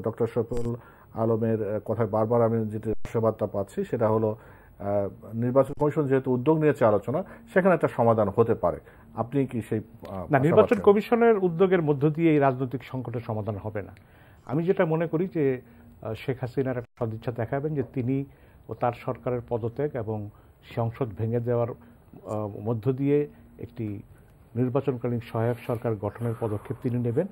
A: ডক্টর শফিউল আলমের কথায় বারবার আমি যেটা আশাবাদটা পাচ্ছি সেটা হলো নির্বাচন কমিশন যেহেতু উদ্যোগ নিয়েছে আলোচনা, সেখানে একটা সমাধান হতে পারে। আপনি কি সেই
C: না, নির্বাচন কমিশনের উদ্যোগের মধ্য দিয়ে এই রাজনৈতিক সংকটের সমাধান হবে না। আমি যেটা মনে করি যে শেখ হাসিনার একটা সদিচ্ছা দেখাবেন যে তিনি ও তার সরকারের পদত্যাগ এবং সংসদ ভেঙে দেওয়ার মধ্য দিয়ে একটি নির্বাচনকালীন সহায়ক সরকার গঠনের পদক্ষেপ তিনি নেবেন।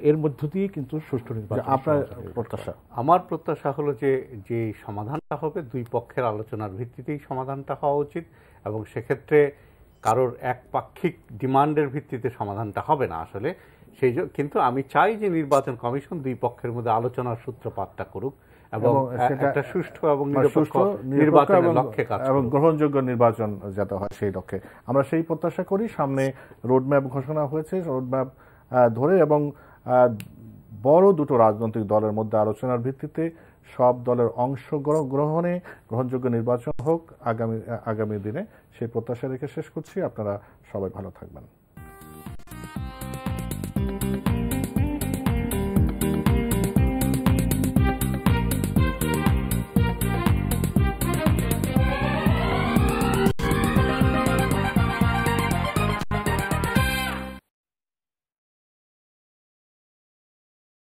C: এর মধ্য দিয়ে কিন্তু সুষ্ঠু নির্বাচন।
A: আপনার প্রত্যাশা?
B: আমার প্রত্যাশা হলো যে সমাধানটা হবে দুই পক্ষের আলোচনার ভিত্তিতেই সমাধানটা হওয়া উচিত, এবং সেক্ষেত্রে কারোর একপাক্ষিক ডিমান্ডের ভিত্তিতে সমাধানটা হবে না আসলে। কিন্তু আমি চাই যে নির্বাচন কমিশন দুই পক্ষের মধ্যে আলোচনার সূত্রপাতটা করুক এবং একটা সুষ্ঠু এবং নিরপেক্ষ নির্বাচনের লক্ষ্যে কাজ
A: এবং গ্রহণযোগ্য নির্বাচন যাতে হয় সেই লক্ষ্যে আমরা সেই প্রত্যাশা করি। সামনে রোডম্যাপ ঘোষণা হয়েছে, রোডম্যাপ ধরে এবং বড় দুটো রাজনৈতিক দলের মধ্যে আলোচনার ভিত্তিতে সব দলের অংশগ্রহণে গ্রহণযোগ্য নির্বাচন হোক আগামী দিনে, সেই প্রত্যাশা রেখে শেষ করছি। আপনারা সবাই ভালো থাকবেন।